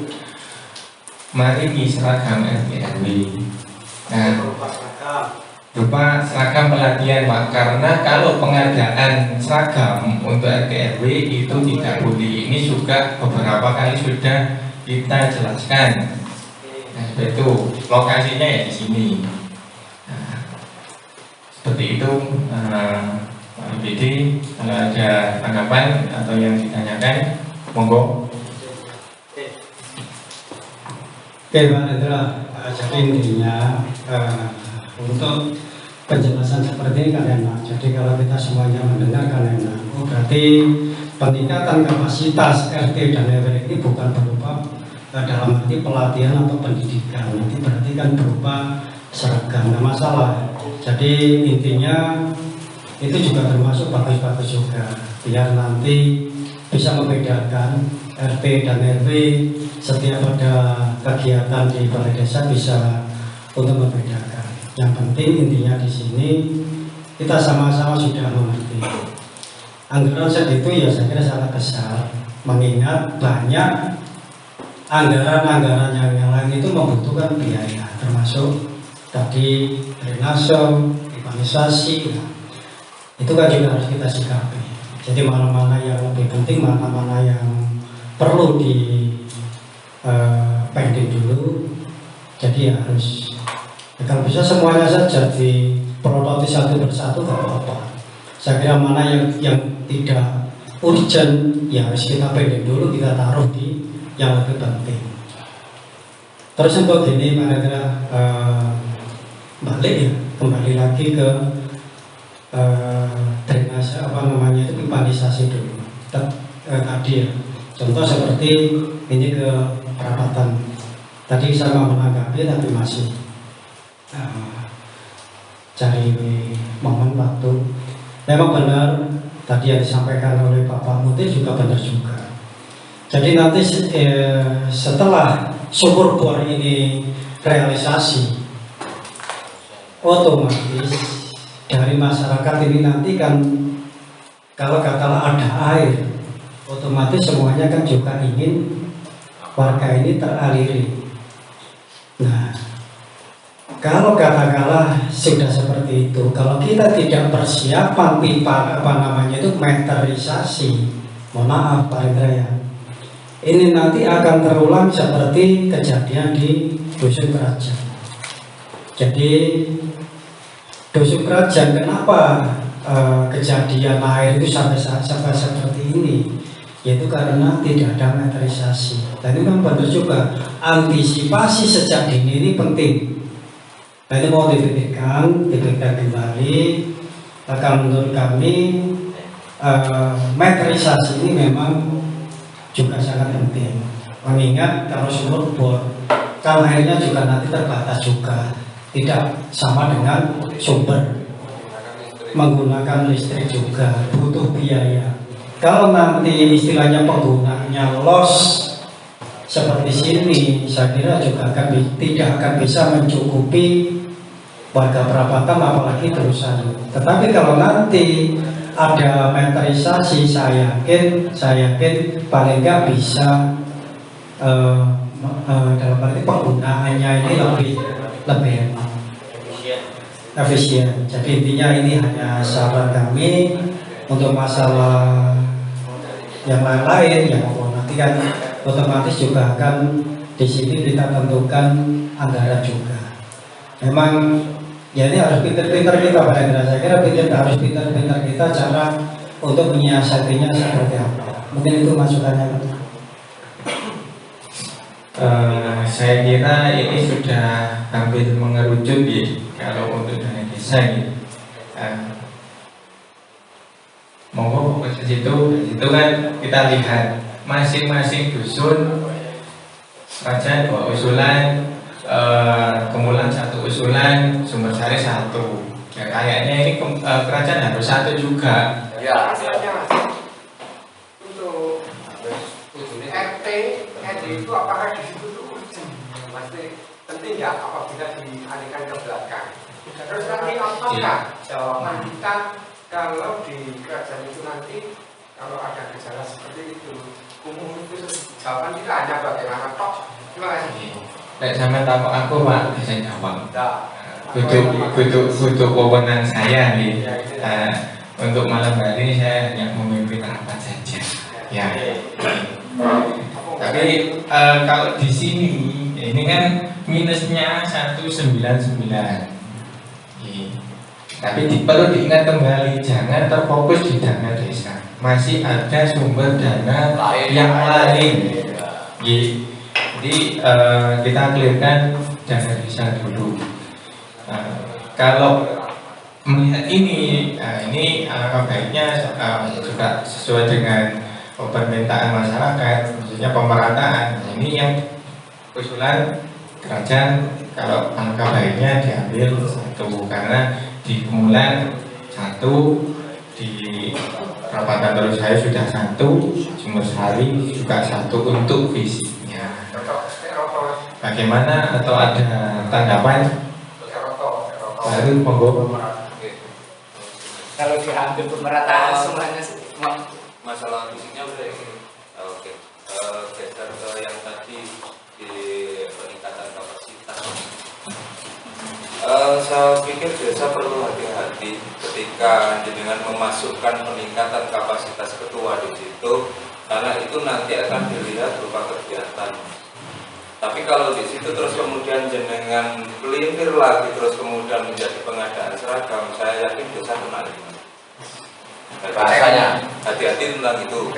A: maringi seragam RT RW. Nah, berupa seragam pelatihan Pak, karena kalau pengadaan seragam untuk RT RW itu tidak boleh. Ini juga beberapa kali sudah kita jelaskan. Nah, itu lokasinya ya di sini. Seperti itu Pak BD, kalau ada tanggapan atau yang ditanyakan, monggo.
G: Oke Pak Hendra, jadi intinya untuk penjelasan seperti ini kan enak. Jadi kalau kita semuanya mendengar kan enak. Oh, berarti peningkatan kapasitas RT dan RW ini bukan berupa dalam arti pelatihan atau pendidikan. Nanti berarti kan berupa seragam. Nah, masalah. Jadi intinya itu juga termasuk bagus-bagus juga, biar nanti bisa membedakan RT dan RW setiap ada kegiatan di balai desa bisa untuk membedakan. Yang penting intinya di sini kita sama-sama sudah mengerti. Anggaran set itu ya saya kira sangat besar, mengingat banyak
F: anggaran-anggaran yang lain itu membutuhkan biaya, termasuk tadi drainase, urbanisasi, nah, itu kan juga harus kita sikapi. Jadi mana-mana yang lebih penting, mana-mana yang perlu di pending dulu. Jadi harus kalau bisa semuanya saja diprototis satu persatu nggak apa-apa. Saya kira mana yang tidak urgent ya harus kita pending dulu, kita taruh di yang lebih penting. Terus untuk ini kira-kira balik ya, kembali lagi ke drainase itu pipanisasi dulu. Tadi ya, contoh seperti ini ke perapatan. Tadi saya mau menanggapi tapi masih cari momen waktu. Memang benar tadi yang disampaikan oleh Bapak Mutir juga benar juga. Jadi nanti setelah sumur bor ini realisasi, otomatis dari masyarakat ini nanti kan kalau katakanlah ada air, otomatis semuanya kan juga ingin warga ini teraliri. Nah, kalau katakanlah sudah seperti itu, kalau kita tidak persiapan pipa itu meterisasi, mohon maaf Pak Indra ya, ini nanti akan terulang seperti kejadian di Dusun Kerajaan. Jadi Dusun Kerajaan kenapa kejadian air itu sampai seperti ini? Yaitu karena tidak ada meterisasi. Dan itu kan benar juga, antisipasi sejak dini ini penting. Nah ini mau dipikirkan kembali. Akan menurut kami meterisasi ini memang juga sangat penting. Mengingat kalau sumur bor, kan airnya juga nanti terbatas juga, tidak sama dengan sumber, menggunakan listrik juga, butuh biaya. Kalau nanti istilahnya penggunaannya loss seperti sini, saya kira juga tidak akan bisa mencukupi warga perapatan apalagi terusan. Tetapi kalau nanti ada meterisasi, saya yakin paling nggak bisa dalam arti penggunaannya ini lebih efisien. Jadi intinya ini hanya saran kami untuk masalah yang lain-lain ya, nanti kan otomatis juga akan di sini kita tentukan anggaran juga. Memang ya ini harus pintar-pintar kita pada kira, saya kira harus pintar-pintar kita cara untuk menyiasatinya seperti apa. Mungkin itu masukannya.
A: Saya kira ini sudah hampir mengerucut ya kalau untuk dana desa ini. Monggo ke situ kan kita lihat masing-masing dusun Kerajaan 2 usulan, Kemulan 1 usulan, Sumbersari 1. Ya, kayaknya ini Kerajaan harus 1 juga.
B: Ya, untuk RT, RD itu apakah di situ tuh masih penting ya apabila dialihkan ke belakang. Terus nanti apakah jawaban kita kalau di kerajaan itu nanti kalau ada gejala seperti itu, umum itu jawaban kita hanya bagaimana toh. Terima kasih.
A: Lek sama tamu aku Pak, bisa jawab. Butuh wewenang saya nih. Untuk malam hari ini saya hanya memimpin rapat saja. Ya. Tapi kalau di sini ini kan minusnya 199. Tapi perlu diingat kembali, jangan terfokus di dana desa. Masih ada sumber dana yang lain. Jadi kita clearkan dana desa dulu. Kalau melihat ini alangkah baiknya juga sesuai dengan permintaan masyarakat, maksudnya pemerataan. Ini yang usulan kerajaan, kalau alangkah baiknya diambil 1 karena di Kemulan 1, di Perapatan Terus Saya sudah 1, Sumbersari juga 1 untuk visinya. Bagaimana atau ada tanggapan? Baru monggo.
E: Kalau diambil pemerataan semuanya
J: masalah visinya udah ini. Oke. Geser ke yang tadi saya pikir desa perlu hati-hati ketika dengan memasukkan peningkatan kapasitas ketua di situ, karena itu nanti akan dilihat berupa kegiatan. Tapi kalau di situ terus kemudian jenengan pelintir lagi, terus kemudian menjadi pengadaan seragam, saya yakin desa kena.
E: Bahasanya
J: hati-hati tentang itu.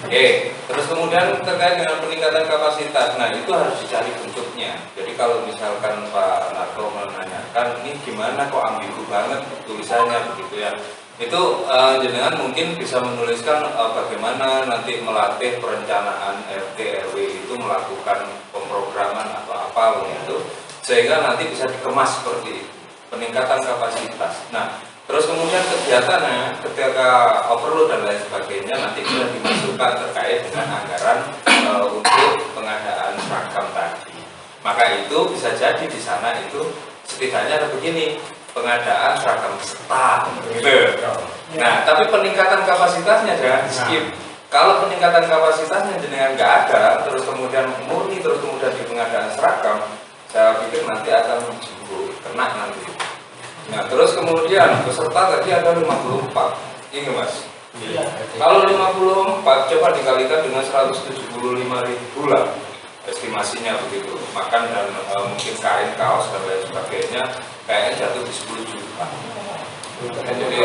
J: Oke, terus kemudian terkait dengan peningkatan kapasitas, nah itu harus dicari bentuknya. Jadi kalau misalkan Pak Narto menanyakan, ini gimana kok ambigu banget tulisannya begitu ya? Itu jenengan mungkin bisa menuliskan bagaimana nanti melatih perencanaan RT RW itu melakukan pemrograman atau apa begitu, sehingga nanti bisa dikemas seperti itu, peningkatan kapasitas. Nah, terus kemudian kegiatannya ketika overload dan lain sebagainya nanti bisa dimasukkan terkait dengan anggaran untuk pengadaan seragam tadi. Maka itu bisa jadi di sana itu setidaknya ada begini, pengadaan seragam staf gitu. Nah, tapi peningkatan kapasitasnya jangan di skip. Kalau peningkatan kapasitasnya jenengan nggak ada, terus kemudian murni terus kemudian di pengadaan seragam, saya pikir nanti akan kena nanti. Nah, terus kemudian peserta tadi ada 54, ini Mas. Iya. Kalau 54 coba dikalikan dengan 175.000 lah estimasinya begitu. Makan dan mungkin kain, kaos dan lain sebagainya kayaknya jatuh di 10 juta. Jadi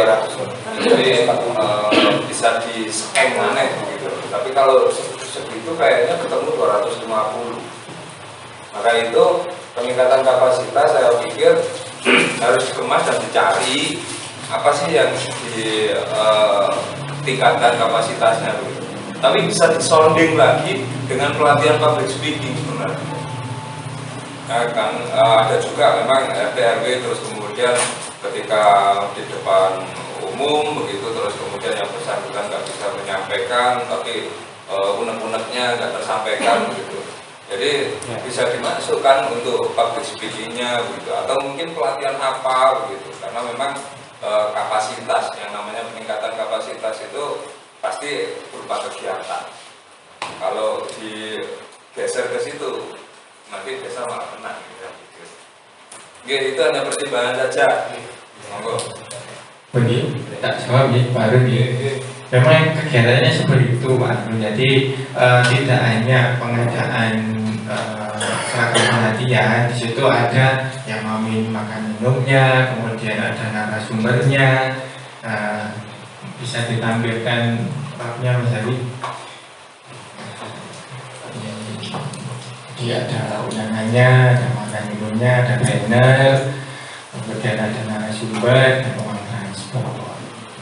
J: bisa di scan aneh begitu. Tapi kalau segitu kayaknya ketemu 250. Maka itu peningkatan kapasitas saya pikir harus dikemas dan dicari apa sih yang ditingkatkan kapasitasnya gitu. Tapi bisa disonding lagi dengan pelatihan public speaking sebenarnya. Nah, kan ada juga memang RT RW terus kemudian ketika di depan umum begitu terus kemudian yang bersangkutan nggak bisa menyampaikan tapi unek-uneknya nggak tersampaikan begitu. Jadi bisa dimasukkan untuk public speaking-nya begitu, atau mungkin pelatihan apa begitu, karena memang kapasitas yang namanya peningkatan kapasitas itu pasti berupa kegiatan. Kalau digeser ke situ nanti desa malah kena gitu. Oke, itu hanya pertimbangan saja. Monggo.
A: Begini, tak jawab ya, baru ya. Memang kegiatannya seperti itu Pak. Jadi tidak hanya pengadaan seragam pelatihan, di situ ada yang makan minumnya, kemudian ada narasumbernya, bisa ditampilkan papnya Mas Hadi. Jadi ada undangannya, ada makan minumnya, ada banner, kemudian ada narasumber dan uang transport.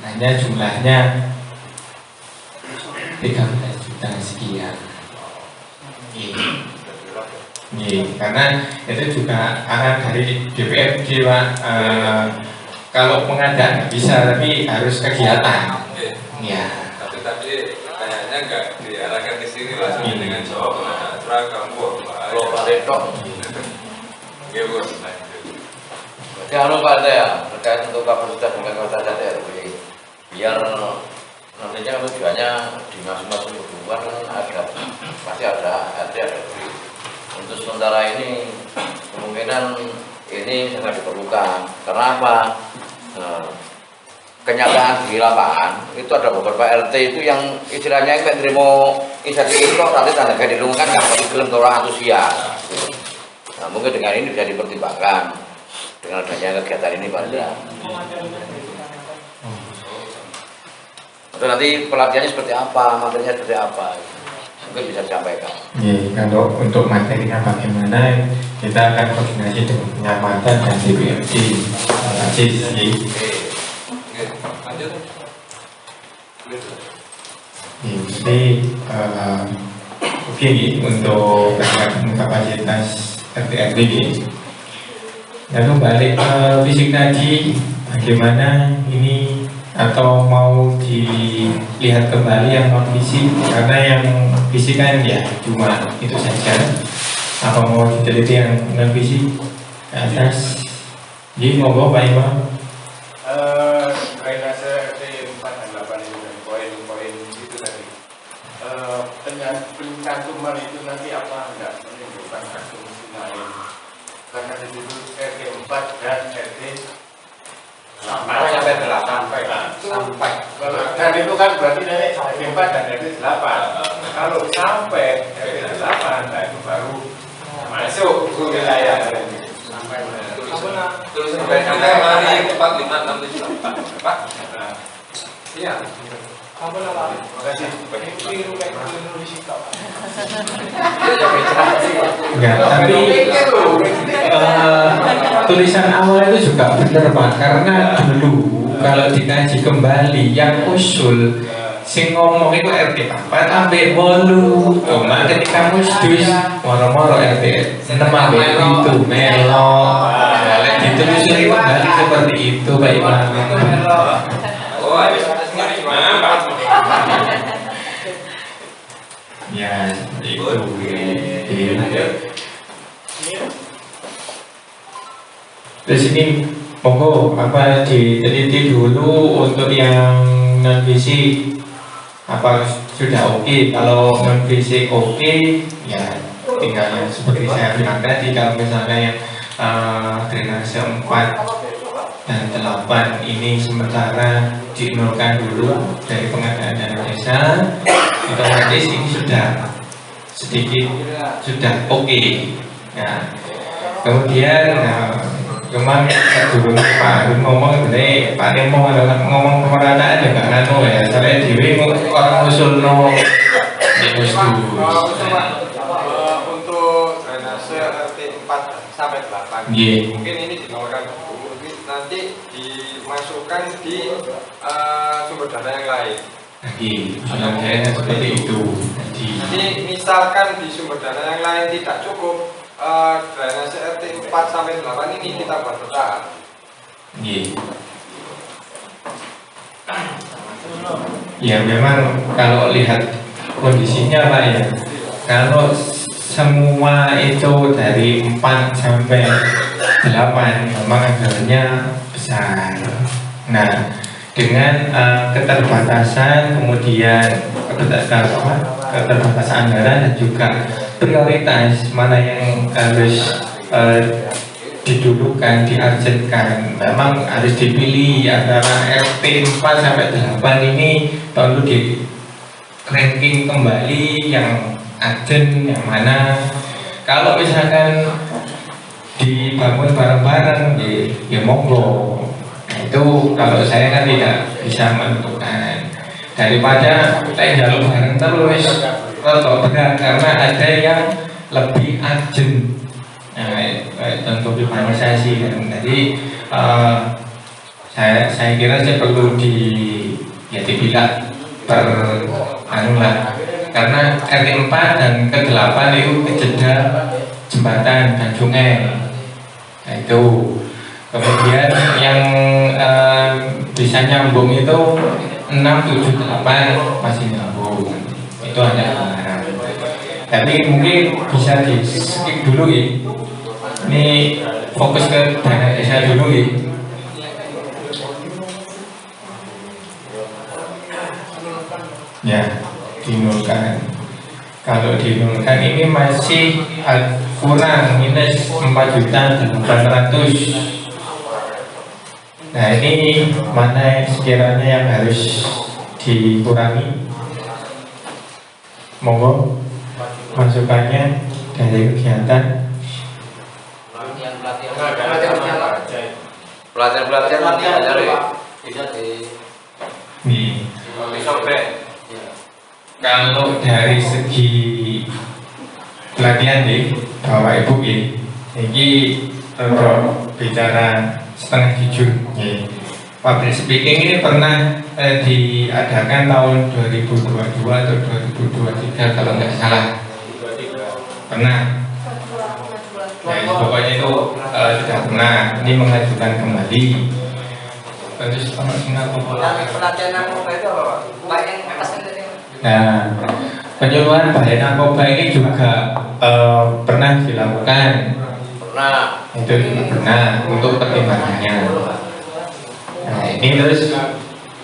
A: Hanya jumlahnya 13 juta sekian. Karena itu juga arahan dari DPRD Pak. Kalau pengadaan bisa, tapi harus kegiatan. Ya.
J: Tapi tadi kayaknya nggak diarahkan ke sini langsung dengan jawab pengadaan seragam.
E: Global itu.
J: Oke, Bu.
E: Jangan lupa ya terkait untuk kapasitas dengan kapasitas RW. Biar nantinya tujuannya di masing-masing kebutuhan ada pasti ada RT RW. Untuk sementara ini kemungkinan ini sangat diperlukan. Karena apa? Kenyataan di lapangan itu ada beberapa RT itu yang istilahnya kayak terima inisiatif itu nanti tanda di rumah kan nggak mau film orang antusias. Nah, mungkin dengan ini bisa dipertimbangkan dengan adanya kegiatan ini Pak Indra. Atau nanti pelatihannya seperti apa, materinya seperti apa, mungkin bisa disampaikan.
A: Kalau untuk materinya bagaimana, kita akan koordinasi dengan penyelamatan dan DPRD. Jadi oke untuk kapasitas RT lalu balik ke fisik tadi, bagaimana ini atau mau dilihat kembali yang non fisik, karena yang fisik kan ya cuma itu saja, apa mau diteliti yang non fisik ke atas. Jadi monggo Pak Imam.
D: Drainase RT 4 dan 8 itu dan poin-poin itu tadi. Pencantuman itu nanti apa enggak menimbulkan asumsi lain? Karena di situ RT 4
H: 4 dan RT
D: sampai 8
H: sampai. Dan itu kan berarti dari RT 4 dan RT 8. Kalau sampai RT 8, nah itu baru masuk ke wilayah sampai
J: Terus sampai hari 4, 5, 6, 7, 8 Pak.
B: Iya.
C: Apa nama?
H: Makasih.
C: Keliru di situ.
A: Enggak, tapi tulisan awal itu juga benar Pak, karena dulu kalau dikaji kembali yang usul sing ngomong itu RT 4 sampai 8 cuma ketika musdus moro-moro RT 6 sampai 7 melok ditelusuri kembali seperti itu Pak Imam.
J: Oh, habis Pak.
A: Ya, seperti itu. Terus ini monggo apa diteliti dulu untuk yang non fisik apa sudah oke. Kalau non fisik oke, ya tinggal yang seperti saya bilang tadi, kalau misalnya yang drainase 4 dan 8 ini sementara dinolkan dulu dari pengadaan dana desa, otomatis ini sudah sedikit sudah oke. Ya. Kemudian cuman dulu Pak Harun ngomong ini Pak Nemo ngomong pemerintah juga nganu ya, saya dewi orang usul no
B: Untuk drainase RT 4 sampai 8 mungkin ini dinolkan dulu, nanti dimasukkan di sumber dana yang lain.
A: Saya seperti itu.
B: Jadi misalkan di sumber dana yang lain tidak cukup, drainase RT 4 sampai 8 ini kita buat tetap.
A: Ya memang kalau lihat kondisinya Pak ya, kalau semua itu dari 4 sampai 8 memang anggarannya besar. Nah, dengan keterbatasan kemudian keterbatasan anggaran dan juga prioritas mana yang harus didulukan, diarjenkan, memang harus dipilih antara RT 4 sampai 8 ini perlu di ranking kembali yang urgent yang mana. Kalau misalkan dibangun bareng-bareng ya monggo. Itu kalau saya kan tidak bisa menentukan, daripada kita jalur bareng terus kalau berat karena ada yang lebih urgent untuk urbanisasi. Jadi saya kira sih perlu dibilang karena RT 4 dan ke-8 itu kejeda jembatan dan sungai. Nah, itu kemudian yang bisa nyambung itu 6, 7, 8 masih nyambung, itu hanya kebenaran. Tapi mungkin bisa di skip dulu ya, ini fokus ke dana desa dulu ya. Ya, dinulkan. Kalau dinulkan ini masih kurang minus 4.800.000. Nah ini mana sekiranya yang harus dikurangi? Monggo masukannya dari kegiatan.
E: Pelatihan nanti aja
H: bisa
A: Kalau dari segi pelatihan nih, Bapak Ibu ini bicara setengah jujur. Public speaking ini pernah diadakan tahun 2022 atau 2023 kalau nggak salah. Pernah. Nah, pokoknya itu sudah pernah. Ini mengajukan kembali. Terus sama Singapura.
E: pelatihan narkoba itu apa Pak?
A: Nah, penyuluhan bahaya narkoba ini juga pernah dilakukan.
E: Pernah.
A: Itu juga pernah untuk pertimbangannya. Nah, ini terus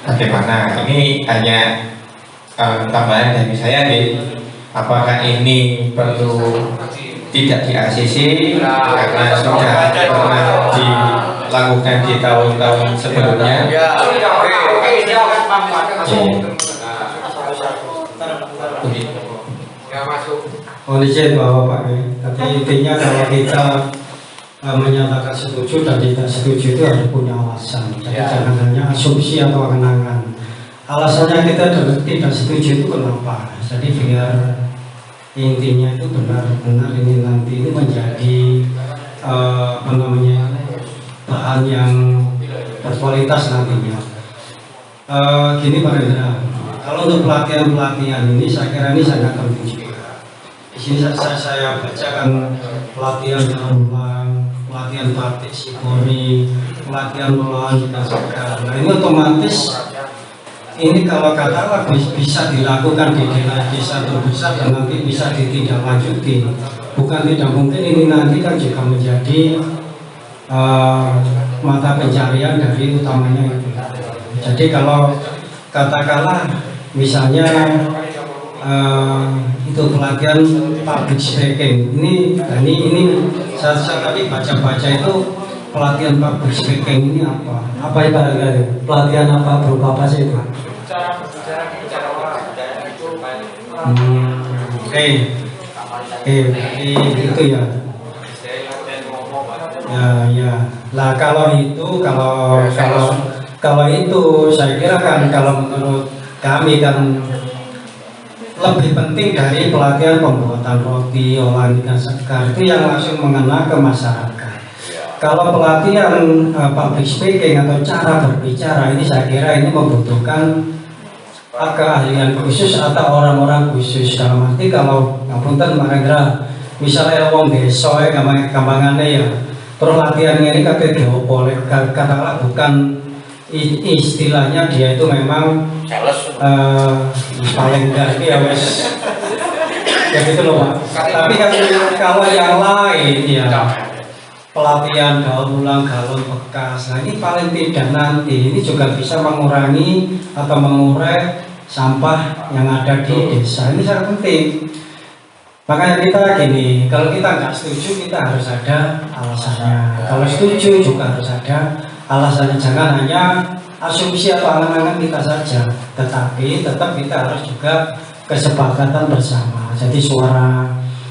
A: bagaimana? Ini hanya tambahan dari saya nih. Apakah ini perlu tidak di ACC karena sudah pernah di lakukan di tahun-tahun sebelumnya.
E: Ya.
B: Ya masuk.
F: Mohon izin Bapak ya. Tapi intinya kalau kita menyatakan setuju dan tidak setuju itu harus punya alasan. Jadi jangan hanya asumsi atau angan-angan. Alasannya kita tidak setuju itu kenapa? Jadi biar intinya itu benar-benar ini nanti ini menjadi bahan yang berkualitas nantinya. Gini Pak Rendra, kalau untuk pelatihan ini saya kira ini sangat penting juga. Di sini saya bacakan pelatihan berulang, pelatihan batik sipori, pelatihan melawan juga. Nah ini otomatis ini kalau katakanlah bisa dilakukan di desa terbesar dan nanti bisa ditindaklanjuti. Bukan tidak mungkin ini nanti kan juga menjadi mata pencarian dari utamanya itu. Jadi kalau katakanlah misalnya itu pelatihan public speaking ini saya tadi baca-baca itu pelatihan public speaking ini apa ya Pak? Pelatihan apa berupa apa sih itu?
C: Cara berbicara di depan orang itu
F: Oke, itu ya. Ya. Lah kalau itu saya kira kan kalau menurut kami kan lebih penting dari pelatihan pembuatan roti, olahan ikan segar itu yang langsung mengena ke masyarakat. Kalau pelatihan public speaking atau cara berbicara ini saya kira ini membutuhkan keahlian khusus atau orang-orang khusus. Dalam arti kalau ngapunten Pak Rendra, misalnya wong desa gampangannya ya, terus latihan ini kata geopol, katakanlah bukan istilahnya dia itu memang paling enggak ya wes ya gitu loh Pak. Tapi kalau yang lain ya pelatihan daur ulang galon bekas, nah ini paling tidak nanti ini juga bisa mengurangi atau mengurai sampah yang ada di desa. Ini sangat penting. Makanya kita gini, kalau kita nggak setuju kita harus ada alasannya. Kalau setuju juga harus ada alasannya. Jangan hanya asumsi atau angan-angan kita saja, tetapi tetap kita harus juga kesepakatan bersama. Jadi suara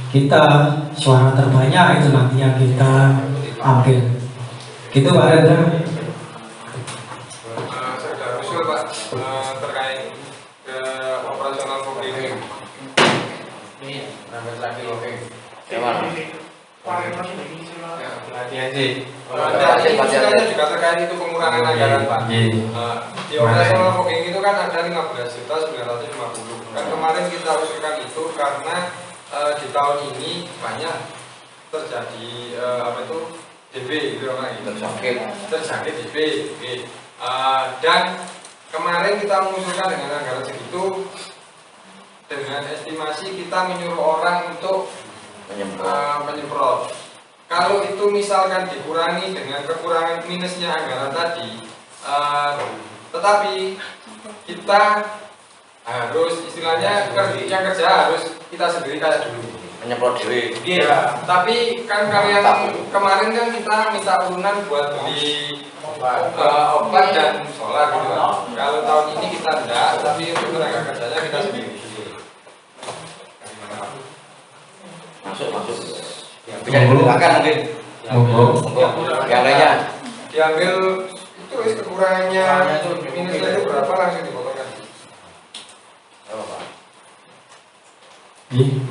F: kita, suara terbanyak itu nanti yang kita ambil. Gitu Pak Rendra.
B: Saya usul Pak terkait ke operasional mobil. Ini nambah lagi oke. Pelatihan sih. Pelatihan juga terkait itu pengurangan anggaran Pak. Di operasional booking itu kan ada 15.950. Kan kemarin kita usulkan itu karena di tahun ini banyak terjadi DB gitu terjangkit DB. Dan kemarin kita mengusulkan dengan anggaran segitu, dengan estimasi kita menyuruh orang untuk menyemprot. Kalau itu misalkan dikurangi dengan kekurangan minusnya anggaran tadi, tetapi kita harus istilahnya yang kerja harus kita sendiri kayak dulu
E: menyemprot dewe.
B: Iya, tapi kan kalian kemarin kan kita minta urunan buat beli obat dan solar gitu kan. Kalau tahun ini kita tidak, tapi untuk tenaga kerjanya kita sendiri.
E: Masuk. Bisa digunakan mungkin. Yang lainnya
B: Diambil itu kekurangannya minusnya itu berapa langsung dipotongkan.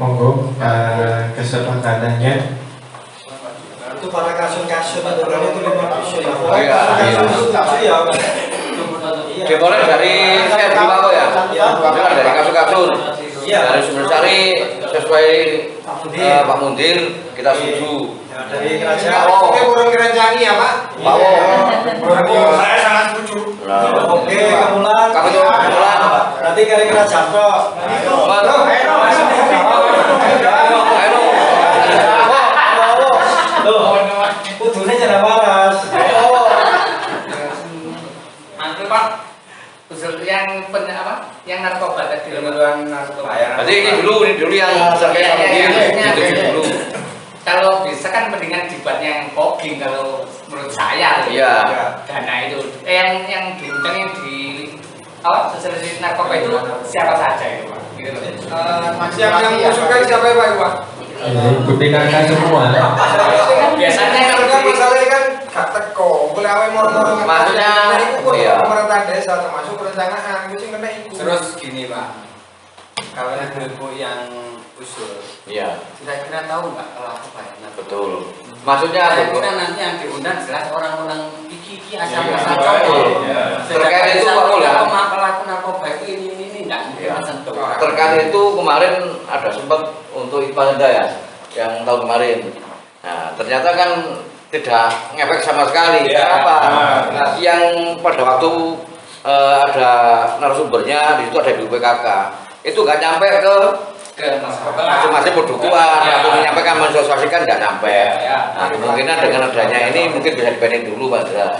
A: Monggo kesepakatannya
G: itu para kasur-kasur aturannya itu 5
E: Oh iya. Dimulai dari saya di Bako ya. Dimulai dari kasur-kasur. Dari Sumbersari sesuai Pak Mundir kita setuju.
G: Dari kerajaan.
B: Oke, burung kerancangi ya Pak.
E: Bawo.
B: Saya sangat setuju.
G: Oke, kemulan. Nanti kira-kira jatuh. Kudunya jangan waras.
C: Nanti Pak, usul yang yang narkoba tadi.
B: Penyelundupan narkoba.
E: Berarti ini dulu yang terkait Pak Mundir. Itu dulu.
K: kalau bisa kan mendingan dibuatnya yang fogging kalau menurut saya.
E: Iya.
K: Dana itu yang diundangnya di apa sosialisasi narkoba itu siapa saja itu Pak? Gitu loh.
B: Yang mengusulkan siapa ya Pak?
A: PKK semua.
K: Biasanya kalau
B: kan masalahnya kan gak teko, boleh awe moro-moro
E: maksudnya
B: iya. Pemerintah desa termasuk perencanaan itu sih kena itu.
I: Terus gini Pak, kalau ibu yang usul,
E: Iya.
I: kira-kira tahu nggak pelaku bayarnya?
E: Betul. Maksudnya apa?
I: Kira nanti yang diundang jelas orang-orang iki asal
E: Iya.
I: asal.
E: Terkait itu Pak Mulya.
I: Pelaku narkoba itu ini nggak tersentuh.
E: Terkait itu kemarin ada sempat untuk Iqbal ya yang tahun kemarin. Nah, ternyata kan tidak ngefek sama sekali. Kenapa? Nah, yang pada waktu ada narasumbernya di situ ada BPKK. Itu nggak nyampe ke masing-masing produkuan atau menyampaikan mensosialisasikan nggak nyampe. Nah, kemungkinan dengan adanya ini mungkin bisa dibanding dulu Pak Dra.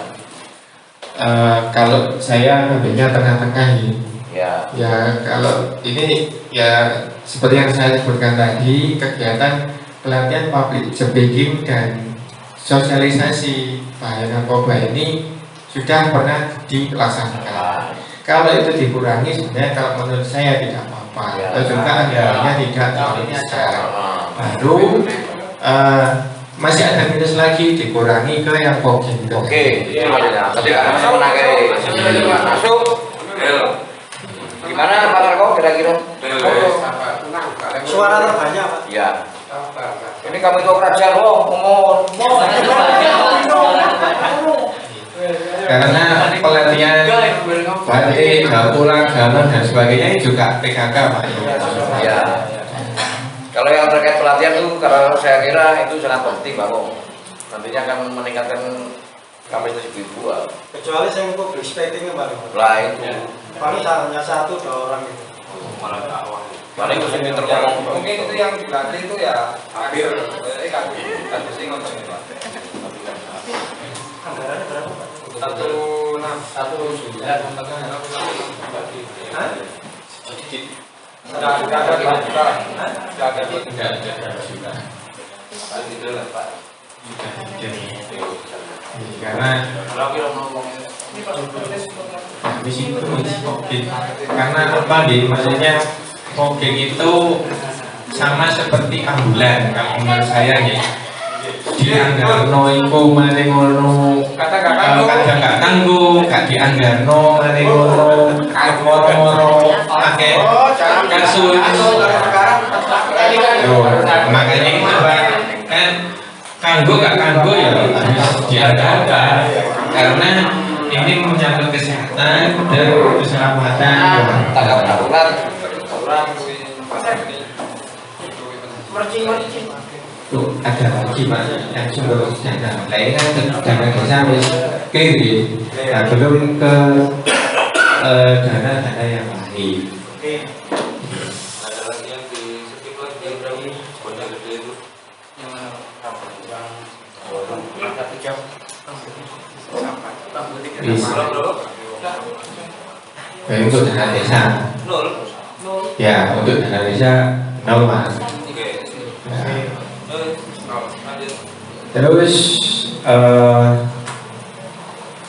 A: Kalau saya ambilnya tengah-tengah ini.
E: Ya.
A: Ya kalau ini ya seperti yang saya sebutkan tadi, kegiatan pelatihan public speaking dan sosialisasi bahaya narkoba ini sudah pernah dilaksanakan. Kalau itu dikurangi sebenarnya kalau menurut saya tidak apa-apa. Atau juga anggarannya tidak terlalu besar. Baru masih ada minus lagi dikurangi ke yang fogging.
E: Oke, itu maksudnya. Tapi saya menanggapi masuk. Gimana Pak Narko kira-kira?
G: Suara terbanyak Pak.
E: Ya. Ini kami itu kerajaan ngomong.
A: Karena pelatihan batik, pulang, gamen dan sebagainya ini juga PKK Pak.
E: Ya. Kalau yang terkait pelatihan itu, kalau saya kira itu sangat penting Pak Kong. Nantinya akan meningkatkan kapasitas ibu-ibu.
G: Kecuali saya public speaking Pak.
E: Lah itu.
G: Paling hanya 1-2 orang itu.
J: Malah dakwah.
E: Paling mesti pinter ngomong.
B: Mungkin itu yang dilatih itu ya akhir kan sih ngomong Pak.
G: Anggarannya berapa Pak?
B: 1,9.
A: Karena habis itu fogging. Karena apa nih? Maksudnya fogging itu sama seperti ambulan kalau menurut saya nih. Dianggarno iku maring ngono kadang gak tanggung, gak dianggarno maring ngono moro-moro akeh kasus. Makanya itu kan kanggo gak kanggo ya harus dianggarkan karena ini menyangkut kesehatan dan keselamatan.
E: Tanggap darurat.
A: Tuh ada lagi Pak yang sumber dana lain kan dana desa wis kiri, nah belum ke dana-dana yang lain.
J: Ada lagi yang di skip lagi berarti bonnya gede itu.
A: Bisa. Untuk dana desa. Ya untuk dana desa 0 Mas. Terus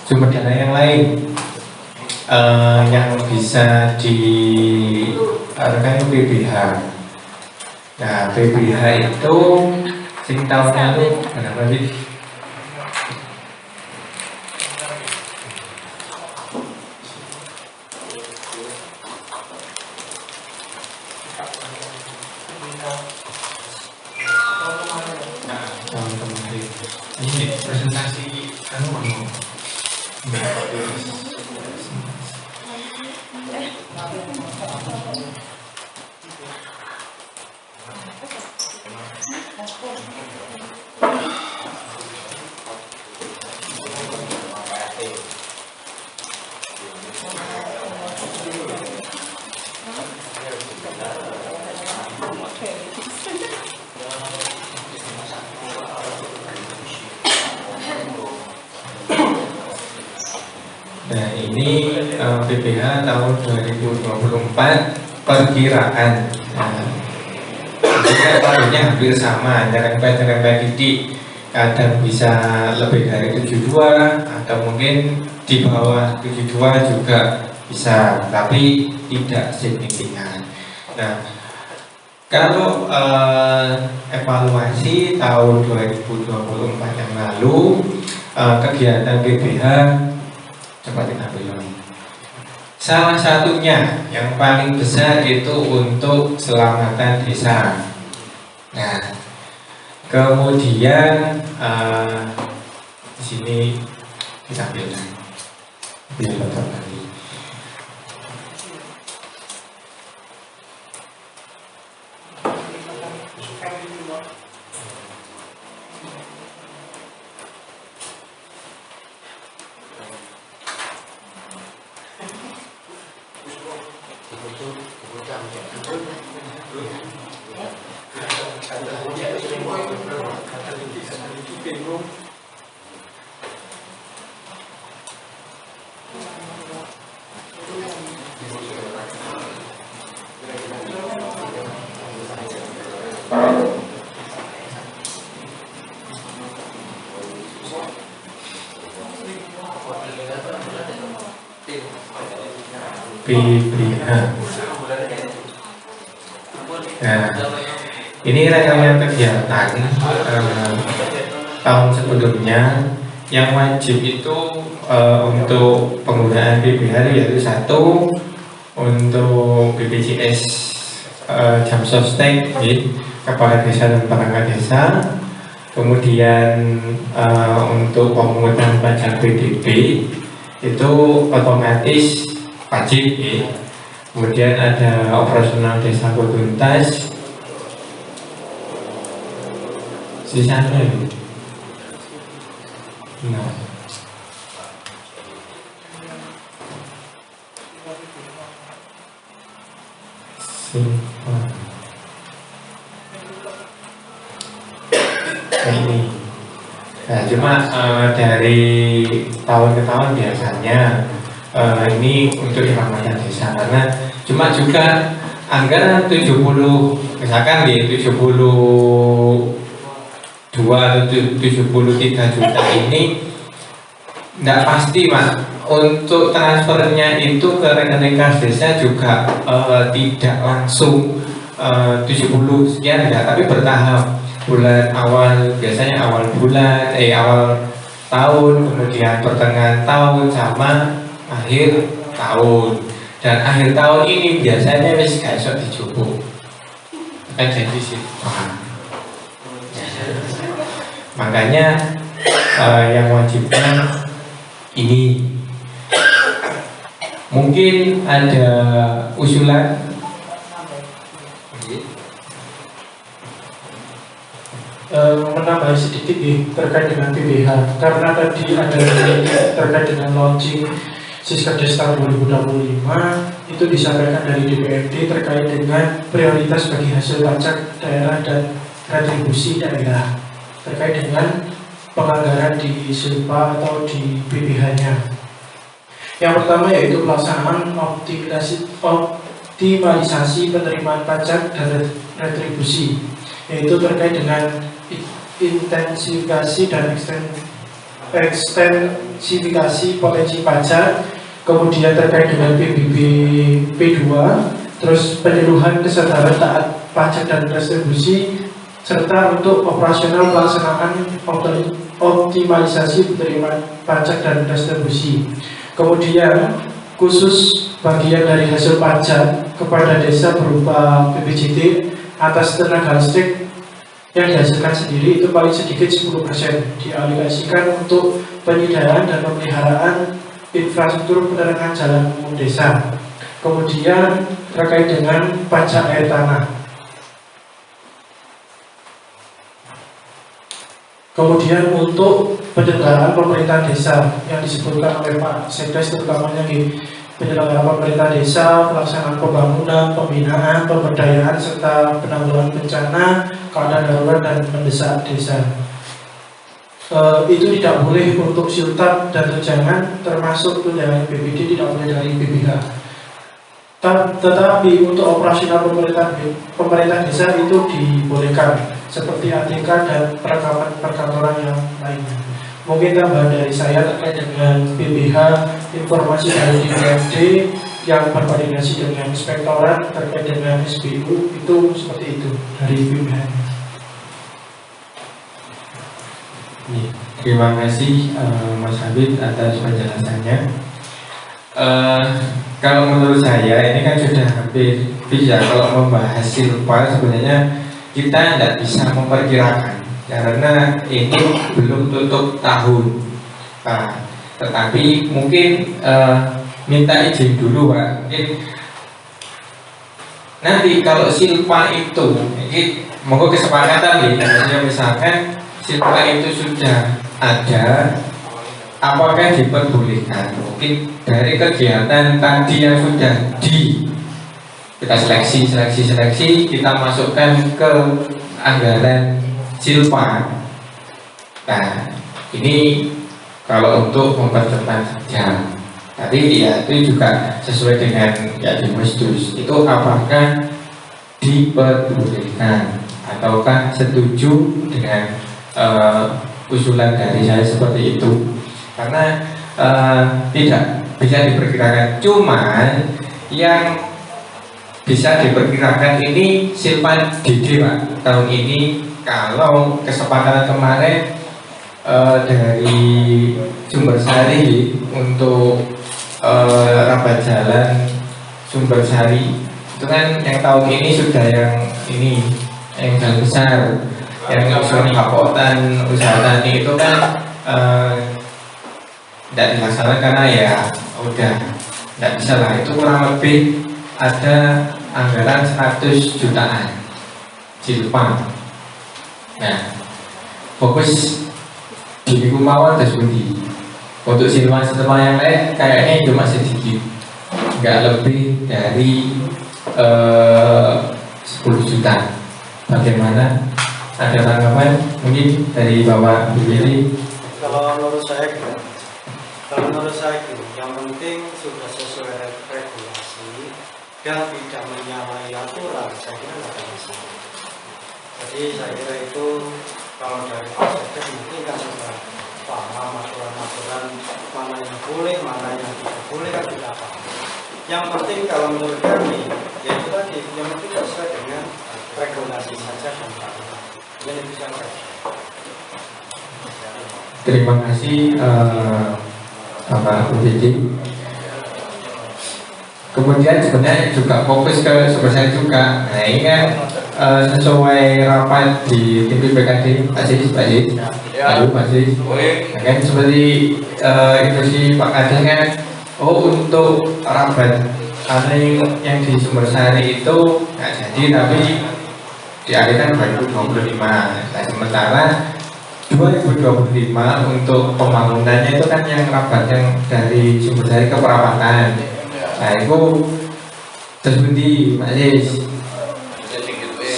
A: sumber dana yang lain yang bisa diarahkan PBH. Nah PBH itu sing tahunnya itu berapa sih? Ini presentasi kamu mau Nah ini PPH tahun 2024 perkiraan. Nah, sebenarnya targetnya hampir sama, nyerempet titik, kadang bisa lebih dari 72 atau mungkin di bawah 72 juga bisa, tapi tidak signifikan. Nah, kalau evaluasi tahun 2024 yang lalu, kegiatan PBH coba kita bilang. Salah satunya yang paling besar itu untuk selamatan desa. Nah, kemudian di sini kita bilang betul lagi. Nah, ini rangkaian kegiatan tahun sebelumnya yang wajib itu untuk penggunaan PBH yaitu satu untuk BPJS jam sostek kepala desa dan perangkat desa, kemudian untuk pemungutan pajak PDB itu otomatis wajib kemudian ada operasional desa tuntas sisanya nah ini nah cuma dari tahun ke tahun biasanya ini untuk Ramadan desa karena cuma juga anggaran 70 misalkan di 72 atau 73 juta ini tidak pasti Mas, untuk transfernya itu ke rekening kas desa juga tidak langsung 70 sekian ya, tapi bertahap. Bulan awal biasanya awal bulan awal tahun, kemudian pertengahan tahun sama akhir tahun, dan akhir tahun ini biasanya wis gak iso dijupuk kan jadi sih makanya yang wajibnya ini mungkin ada usulan
C: menambah sedikit terkait dengan PBH karena tadi ada terkait dengan launching Siskades tahun 2025 itu disampaikan dari DPRD terkait dengan prioritas bagi hasil pajak daerah dan retribusi daerah terkait dengan penganggaran di Silpa atau di PBH-nya. Yang pertama yaitu pelaksanaan optimalisasi penerimaan pajak dan retribusi, yaitu terkait dengan intensifikasi dan ekstensifikasi potensi pajak, kemudian terkait dengan PBB P2, terus penyeluruhan kesadaran taat pajak dan retribusi, serta untuk operasional pelaksanaan optimalisasi penerimaan pajak dan retribusi. Kemudian khusus bagian dari hasil pajak kepada desa berupa BPJT atas tenaga listrik yang dihasilkan sendiri itu paling sedikit 10% dialokasikan untuk penyediaan dan pemeliharaan infrastruktur penerangan jalan umum desa. Kemudian terkait dengan pajak air tanah. Kemudian untuk penyelenggaraan pemerintah desa yang disebutkan oleh Pak Sekdes terutamanya di penyelenggaraan pemerintah desa, pelaksanaan pembangunan, pembinaan, pemberdayaan serta penanggulangan bencana, keadaan darurat dan mendesak desa. Itu tidak boleh untuk siltap dan tunjangan, termasuk tunjangan BPD tidak boleh dari BPH.
L: Tetapi untuk operasional pemerintah desa itu dibolehkan seperti ATK dan perekaman perkantoran yang lainnya. Mungkin tambahan dari saya terkait dengan BPH, informasi dari DPRD yang berkoordinasi dengan inspektorat terkait dengan SBU itu seperti itu dari BPH.
A: Terima kasih Mas Habib atas penjelasannya. Kalau menurut saya ini kan sudah hampir bisa kalau membahas silpa sebenarnya kita tidak bisa memperkirakan karena ini belum tutup tahun. Nah, tetapi mungkin minta izin dulu Pak. Mungkin nanti kalau silpa itu, ini monggo kesepakatan nih, misalkan silpa itu sudah ada, apakah diperbolehkan? Mungkin dari kegiatan tadi yang sudah kita seleksi, kita masukkan ke anggaran silpa. Nah, ini kalau untuk mempercepat saja. Tadi ya itu juga sesuai dengan ya di Musdus. Itu apakah diperbolehkan ataukah setuju dengan usulan dari saya seperti itu? Karena tidak bisa diperkirakan, cuman yang bisa diperkirakan ini silpa DD Pak tahun ini. Kalau kesepakatan kemarin dari Sumbersari untuk rapat jalan Sumbersari itu kan yang tahun ini sudah yang jalan besar, yang usul Kapotan usaha tani itu kan tidak dilaksanakan karena ya udah tidak bisa lah. Itu kurang lebih ada anggaran 100 jutaan silpa. Nah, fokus di minggu mawar terus bunyi. Untuk silpa yang lain kayaknya cuma sedikit, nggak lebih dari 10 juta. Bagaimana? Ada tanggapan mungkin dari Bapak Billy?
G: Kalau menurut saya yang penting sudah sesuai regulasi dan tidak menyalahi aturan, saya kira tidak ada masalah. Jadi saya kira itu kalau dari Pak Sekdes mungkin kan sudah paham aturan-aturan mana yang boleh, mana yang tidak boleh kan sudah paham. Yang penting kalau menurut kami yaitu tadi yang penting sesuai dengan regulasi saja dan aturan. Ini bisa saja.
A: Terima kasih Bapak UPD. Kemudian sebenarnya juga fokus ke sebesar juga. Nah ini kan sesuai rapat di tim BPKD Pak Sis. Lalu Pak Sis. Nah, kan seperti itu sih Pak Kades kan. Oh untuk rapat yang di Sumbersari itu nggak jadi tapi dialihkan 2025. Nah sementara 2025 untuk pembangunannya itu kan yang rabat yang dari Sumbersari ke Perapatan. Nah itu tersebut Pak Sis.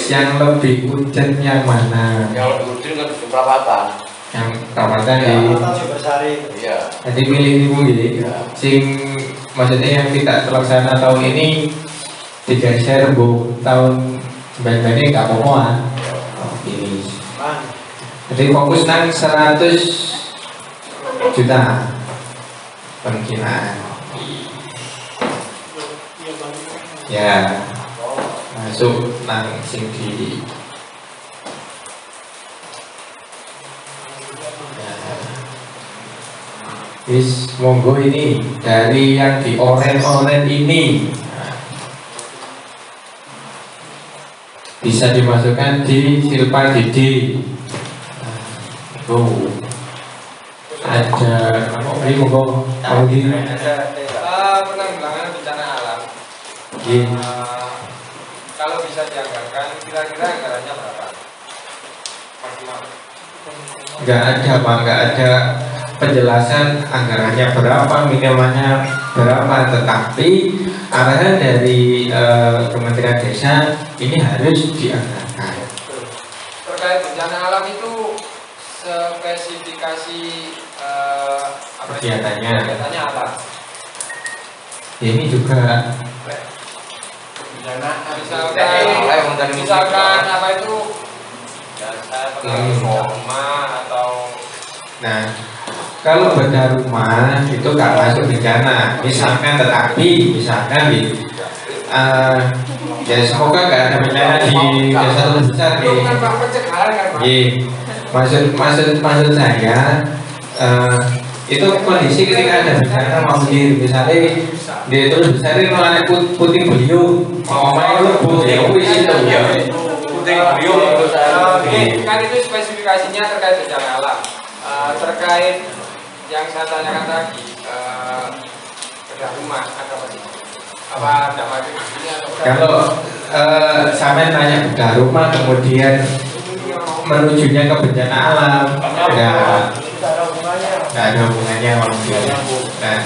A: Yang lebih urgent yang mana?
E: Yang lebih urgent kan di Perapatan.
A: Yang Perapatan di
G: Sumbersari.
E: Iya.
A: Jadi pilih ini mungkin. Sing maksudnya yang tidak terlaksana tahun ini digeser tahun sebenarnya nggak apa-apa. Ini. Jadi fokus nang 100 juta pengkiraan. Ya masuk nang sing di wis monggo ini dari yang di oren ini bisa dimasukkan di silpa DD. Oh, ada apa ini monggo Audi.
B: Penanggulangan bencana alam. Kalau bisa dianggarkan, kira-kira anggarannya berapa? Maksimal?
A: Nggak ada Pak, nggak ada penjelasan anggarannya berapa, minimalnya berapa, tetapi arahan dari Kementerian Desa ini harus dianggarkan.
B: Terkait bencana alam itu spesifikasi
A: kegiatannya
B: apa?
A: Ini juga
C: misalkan apa itu koma atau
A: Nah, kalau bedah rumah itu nggak masuk bencana. Misalkan misalkan ya semoga nggak ada bencana di desa besar nih. Maksud saya itu kondisi ketika ada bencana mau misalnya dia terus besar itu anak puting beliung mau main lebu ya wis itu ya puting beliung
B: kan itu spesifikasinya terkait bencana alam. Terkait yang saya tanyakan tadi bedah rumah ada apa sih? Apa ada mati di sini atau
A: kalau sampai tanya bedah rumah kemudian menujunya ke bencana alam nggak ada hubungannya nah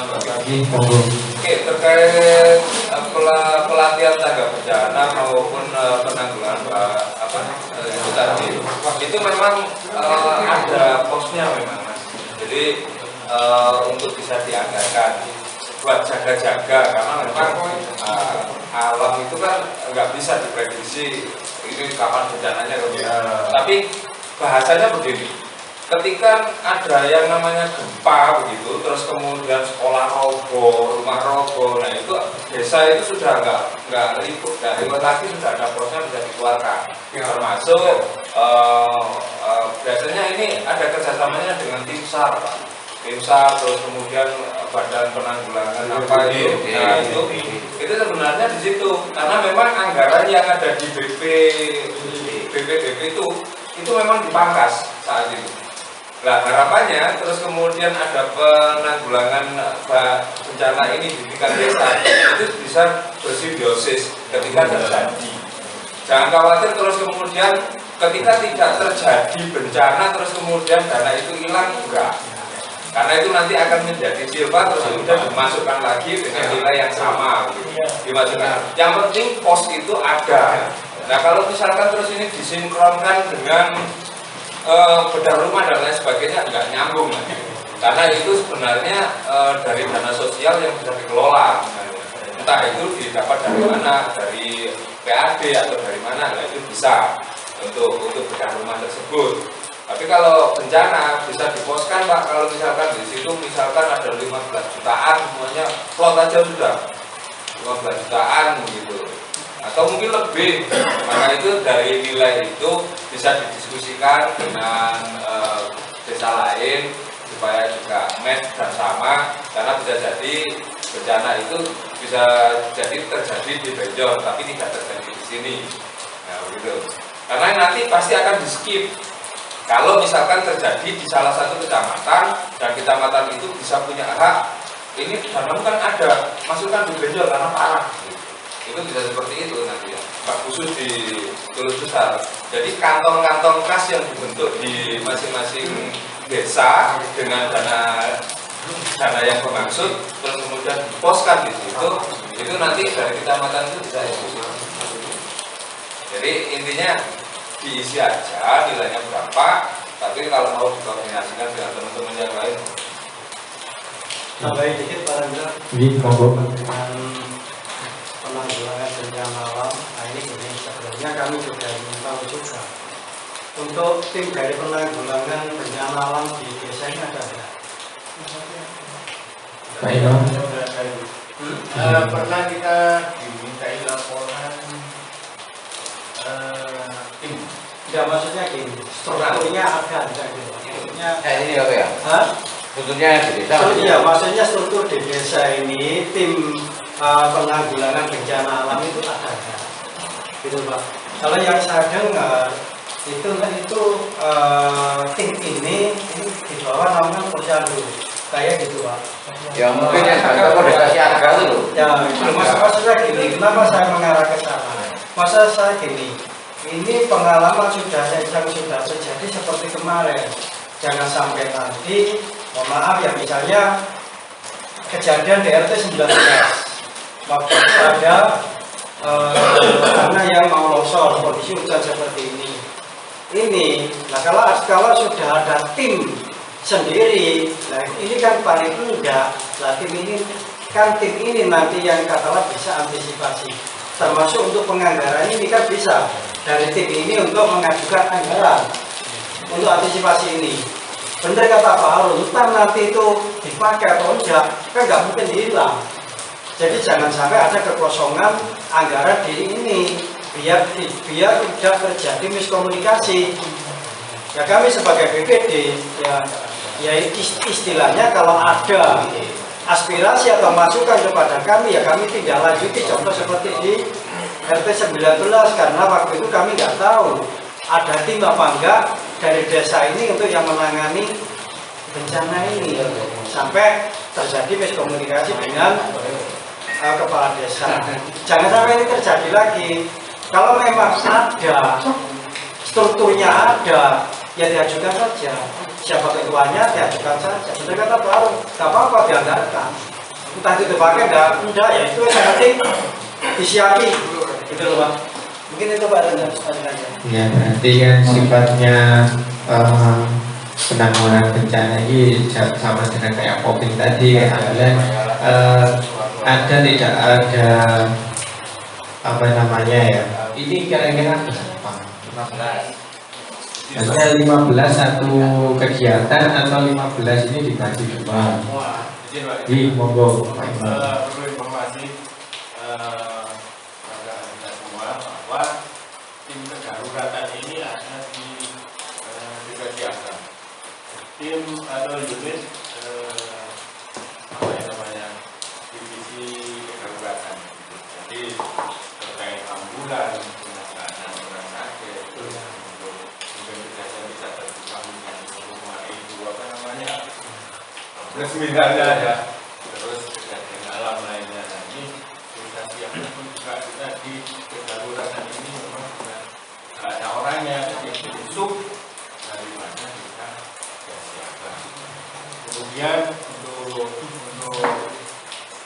A: lagi monggo.
J: Oke, terkait pelatihan tangga bencana maupun penanggulangan itu tadi itu memang ada posnya memang Mas. Jadi untuk bisa dianggarkan buat jaga-jaga karena memang alam itu kan nggak bisa diprediksi ini kapan bencananya tapi bahasanya begini, ketika ada yang namanya gempa begitu, terus kemudian sekolah roboh, rumah roboh, nah itu desa itu sudah nggak ribut lagi, sudah ada posnya bisa dikeluarkan, termasuk biasanya ini ada kerjasamanya dengan tim SAR, Pak. Tim SAR, terus kemudian badan penanggulangan apa itu, nah itu sebenarnya di situ, karena memang anggaran yang ada di BPDP itu memang dipangkas saat itu. Nah harapannya terus kemudian ada penanggulangan bencana ini di tingkat desa itu bisa bersimbiosis ketika terjadi. Jangan khawatir terus kemudian ketika tidak terjadi bencana terus kemudian dana itu hilang, enggak. Karena itu nanti akan menjadi silva terus kemudian dimasukkan lagi dengan nilai yang sama gitu. Dimasukkan. Yang penting pos itu ada. Nah kalau misalkan terus ini disinkronkan dengan bedah rumah dan lain sebagainya nggak nyambung karena itu sebenarnya dari dana sosial yang bisa dikelola, entah itu didapat dari mana, dari PAD atau dari mana, nah itu bisa untuk bedah rumah tersebut. Tapi kalau bencana bisa diposkan Pak, kalau misalkan di situ misalkan ada 15 jutaan semuanya plot aja sudah 15 jutaan gitu atau mungkin lebih, maka itu dari nilai itu bisa didiskusikan dengan desa lain supaya juga match dan sama, karena bisa jadi bencana itu bisa jadi terjadi di Benjol tapi tidak terjadi di sini, nah begitu. Karena nanti pasti akan di skip kalau misalkan terjadi di salah satu kecamatan dan kecamatan itu bisa punya hak ini danamu kan ada, masukkan di Benjol karena parah gitu. Itu bisa seperti itu nanti ya, Pak, khusus di Tulus Besar. Jadi kantong-kantong kas yang dibentuk di masing-masing desa dengan dana yang bermaksud, terus kemudian diposkan di situ, itu nanti dari kecamatan itu bisa eksekusi. Jadi intinya diisi aja nilainya berapa, tapi kalau mau dikoordinasikan dengan teman-teman yang lain.
G: Tambahin dikit Pak Rendra. Penanggulangan bencana alam, nah ini gini, sebenarnya kami juga ingin tahu juga untuk tim dari penanggulangan bencana alam di desa ini ada nggak?
C: Pernah kita dimintai laporan tim.
G: Tidak, maksudnya gini, strukturnya ada enggak gitu? Maksudnya
E: ini apa ya?
G: Hah?
E: Strukturnya di desa.
G: Iya, maksudnya struktur di desa ini tim penanggulangan bencana alam itu ada enggak? Gitu Pak. Kalau yang saya dengar itu tim ini di bawah naungan posyandu kayak gitu Pak.
E: Ya mungkin yang ada koordinasi agak dulu.
G: Ya, maksudnya gini, kenapa saya mengarah ke sana? Masa saya gini, ini pengalaman yang sudah terjadi seperti kemarin. Jangan sampai nanti, mohon maaf ya, misalnya kejadian di RT 19 waktu ada tanah yang mau longsor, kondisi hujan seperti ini. Nah kalau sudah ada tim sendiri, nah ini kan paling enggak, nah tim ini nanti yang katakanlah bisa antisipasi. termasuk untuk penganggaran ini kan bisa dari tim ini untuk mengajukan anggaran untuk antisipasi ini. Bener kata Pak Harun, entah nanti itu dipakai atau enggak, kan nggak mungkin hilang. Jadi jangan sampai ada kekosongan anggaran di ini, biar tidak terjadi miskomunikasi. Ya kami sebagai BPD, ya istilahnya kalau ada aspirasi atau masukan kepada kami, ya kami tidak lanjuti. Contoh seperti di RT 19, karena waktu itu kami nggak tahu ada tim apa enggak dari desa ini untuk yang menangani bencana ini, sampai terjadi miskomunikasi dengan kepala desa. Jangan sampai ini terjadi lagi. Kalau memang ada strukturnya ada, ya diajukan saja. Siapa ketuanya diajukan saja. Benar kata baru, nggak apa-apa dianggarkan. Entah itu dipakai enggak, ya itu yang penting disiapi. Gitu loh Pak. Mungkin itu Pak Rendah.
A: Ya berarti kan sifatnya penanggulangan bencana ini sama dengan kayak COVID tadi, adalah ada tidak ada apa namanya ya? Ini kira-kira berapa? 15. Maksudnya 15 satu kegiatan atau 15 ini dibagi dua? Di monggo.
D: Perlu informasi pada kita semua bahwa tim kedaruratan ini ada di Jakarta. Tim atau unit apa yang namanya divisi kedaruratan. Jadi terkait ambulan, penanganan orang sakit, untuk mungkin kejadian bisa terbuka dengan semua itu apa namanya resminya ya. Terus kejadian alam lainnya. Nah, ini kita siapkan juga kita di kedaruratan ini memang sudah ada orangnya, jadi sub dari mana kita siapkan. Kemudian untuk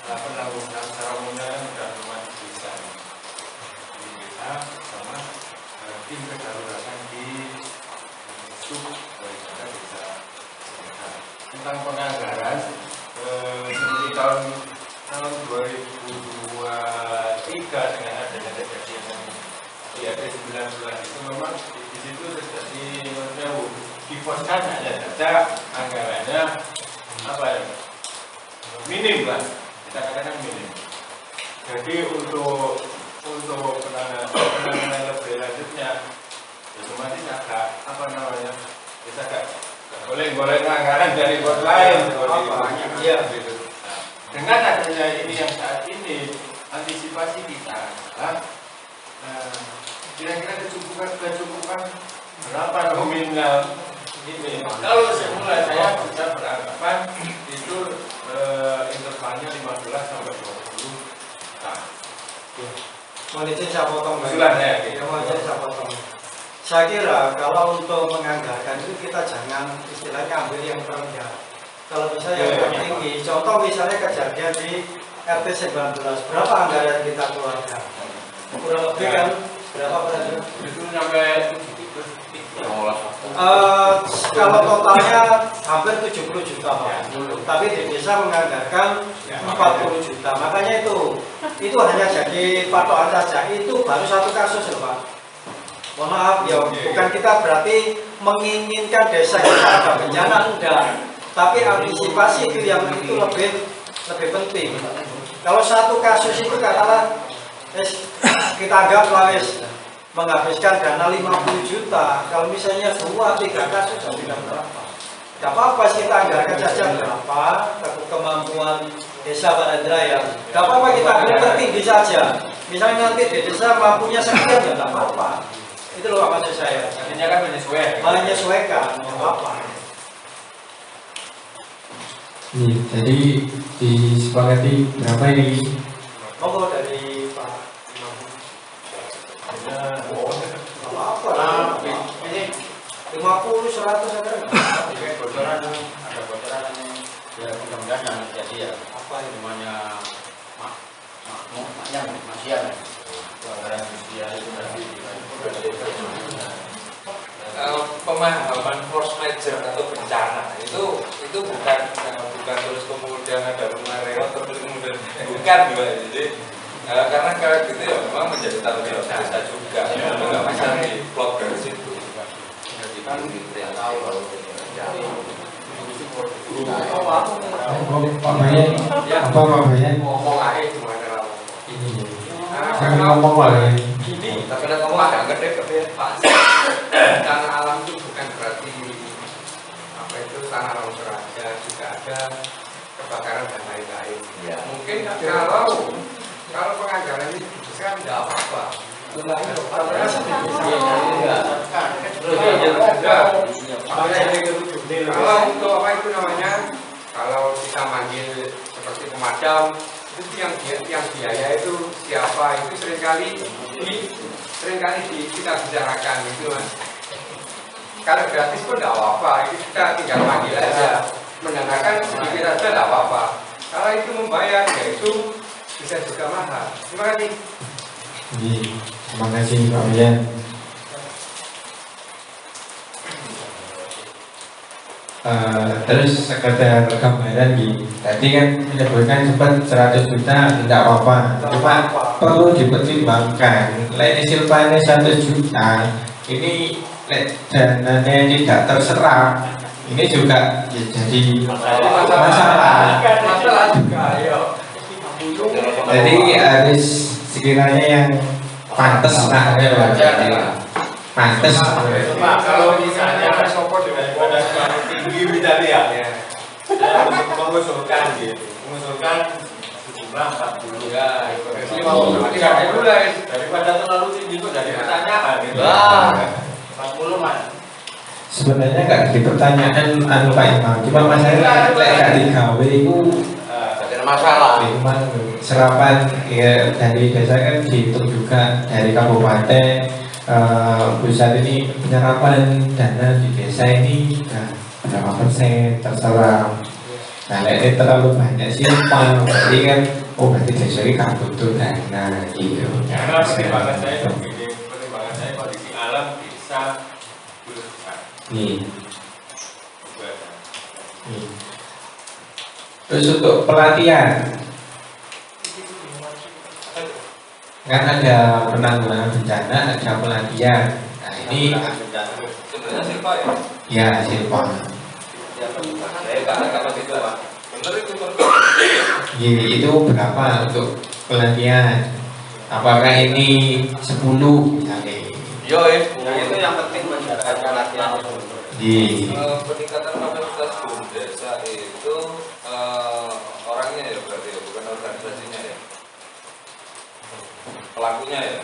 D: penanggulangan secara umumnya sudah lumayan bisa. Jadi kita sama tim kedaruratan di sub dari mana bisa siapkan. Tentang penganggaran seperti tahun 2023 dengan adanya kejadian di RT 19 itu memang di situ terjadi diposkan hanya saja anggarannya apa ya, minim lah, kita katakan minim. Jadi untuk penanganan lebih lanjutnya otomatis agak apa namanya, kita agak goleng-goleng anggaran dari buat lain ya, gitu. Nah, dengan adanya ini yang saat ini antisipasi kita kira-kira kecukupan berapa nominal ini. Kalau semula saya bisa beranggapan itu intervalnya 15 sampai 20 juta.
G: Mohon izin saya potong Mbak.
D: Mohon
G: izin saya potong. Saya kira kalau untuk menganggarkan itu kita jangan istilahnya ambil yang terendah. Kalau bisa yang tertinggi. Contoh misalnya kejadian di RT 19, berapa anggaran kita keluarkan? Kurang lebih kan berapa berarti?
D: Itu sampai
G: kalau totalnya hampir 70 juta Pak. Tapi di desa menganggarkan 40 juta. Makanya itu hanya jadi patokan saja. Itu baru satu kasus loh Pak. Mohon maaf ya, bukan kita berarti menginginkan desa kita ada bencana, enggak. Tapi antisipasi itu yang itu lebih penting. Kalau satu kasus itu katakanlah kita anggaplah menghabiskan dana 50 juta. Kalau misalnya 2-3 kasus tidak berapa. Tidak apa-apa kita anggarkan saja berapa kemampuan desa Pak Hendra ya. Tidak apa-apa kita ambil tertinggi saja. Misalnya nanti di desa mampunya sekian ya tidak apa-apa. Itu loh maksud saya.
D: Artinya kan
G: menyesuaikan, apa?
A: Nih, jadi disepakati berapa ini?
G: Monggo dari Pak Imam. Apa? Ini 50, 100 ada nggak?
H: Bocoran ini ya mudah-mudahan jangan terjadi ya. Apa yang namanya Masian. Pelanggaran usia itu nanti
J: pemahaman force major atau bencana itu bukan terus kemudian ada rumah reot terus kemudian bukan juga. Jadi karena kayak gitu ya memang menjadi tanggung jawab desa juga, nggak bisa diplot dari situ.
F: Pak Bayan, apa Pak Bayan?
B: Ngomong aja gimana kalau
F: Ini saya ngomong lah
B: gini, tapi ada ngomong agak gede Pak. Tanah alam itu bukan berarti apa itu tanah longsor aja, juga ada kebakaran dan lain-lain.
E: Ya.
B: Mungkin kalau penganggaran ini kan tidak apa-apa. Kalau untuk apa itu namanya, kalau kita manggil seperti pemadam, itu yang biaya itu siapa, itu seringkali kita bicarakan gitu mas. Kalau gratis pun tidak apa-apa, itu kita tinggal manggil aja, menandakan sedikit aja tidak apa-apa. Kalau itu membayar, ya itu bisa juga mahal. Terima kasih.
A: Terima kasih Pak Bayan. Terus sekedar gambaran gini, tadi kan menyebutkan sempat 100 juta tidak apa-apa, cuma perlu dipertimbangkan. Lain silpanya 100 juta, ini dananya tidak terserap, ini juga ya, jadi masalah
B: juga, ayo.
A: Jadi harus sekiranya yang pantas lah, pantas.
D: Pak, kalau misalnya daripada suara tinggi tadi ya, saya mengusulkan sejumlah 40 ya, daripada terlalu tinggi itu dari pertanyaan gitu. 40 mas.
A: Sebenarnya nggak jadi pertanyaan Pak Imam, cuma masalahnya nggak digawe itu
E: masalah.
A: Memang serapan ya dari desa kan dihitung juga dari kabupaten pusat ini penyerapan dana di desa ini berapa persen terserap. Nah ini terlalu banyak simpan, berarti kan berarti desa ini nggak butuh dana gitu.
D: Karena pertimbangan saya begini, kondisi alam bisa berusaha.
A: Terus untuk pelatihan kan ada penanggulangan bencana, ada pelatihan. Nah ini
J: Sebenarnya Silpa ya?
A: ya Silpa. Itu berapa untuk pelatihan? Apakah ini 10 misalnya?
E: Yo, itu yang penting mendapatkan latihan.
J: Peningkatan kapasitas desa itu orangnya ya berarti ya, bukan organisasinya ya, pelakunya ya.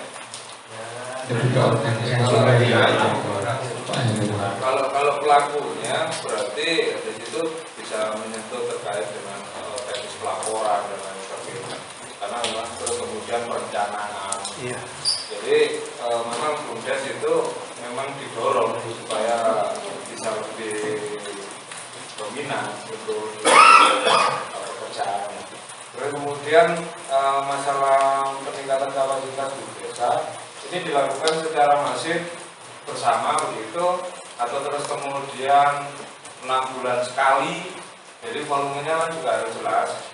J: Kalau pelakunya berarti di situ bisa menyentuh terkait dengan teknis pelaporan dan lain sebagainya. Karena memang terus kemudian perencanaan. Jadi memang BUMDes itu memang didorong supaya bisa lebih dominan untuk pekerjaannya. Terus kemudian masalah peningkatan kapasitas di desa ini dilakukan secara masif bersama begitu, atau terus kemudian 6 bulan sekali. Jadi volumenya kan juga harus jelas.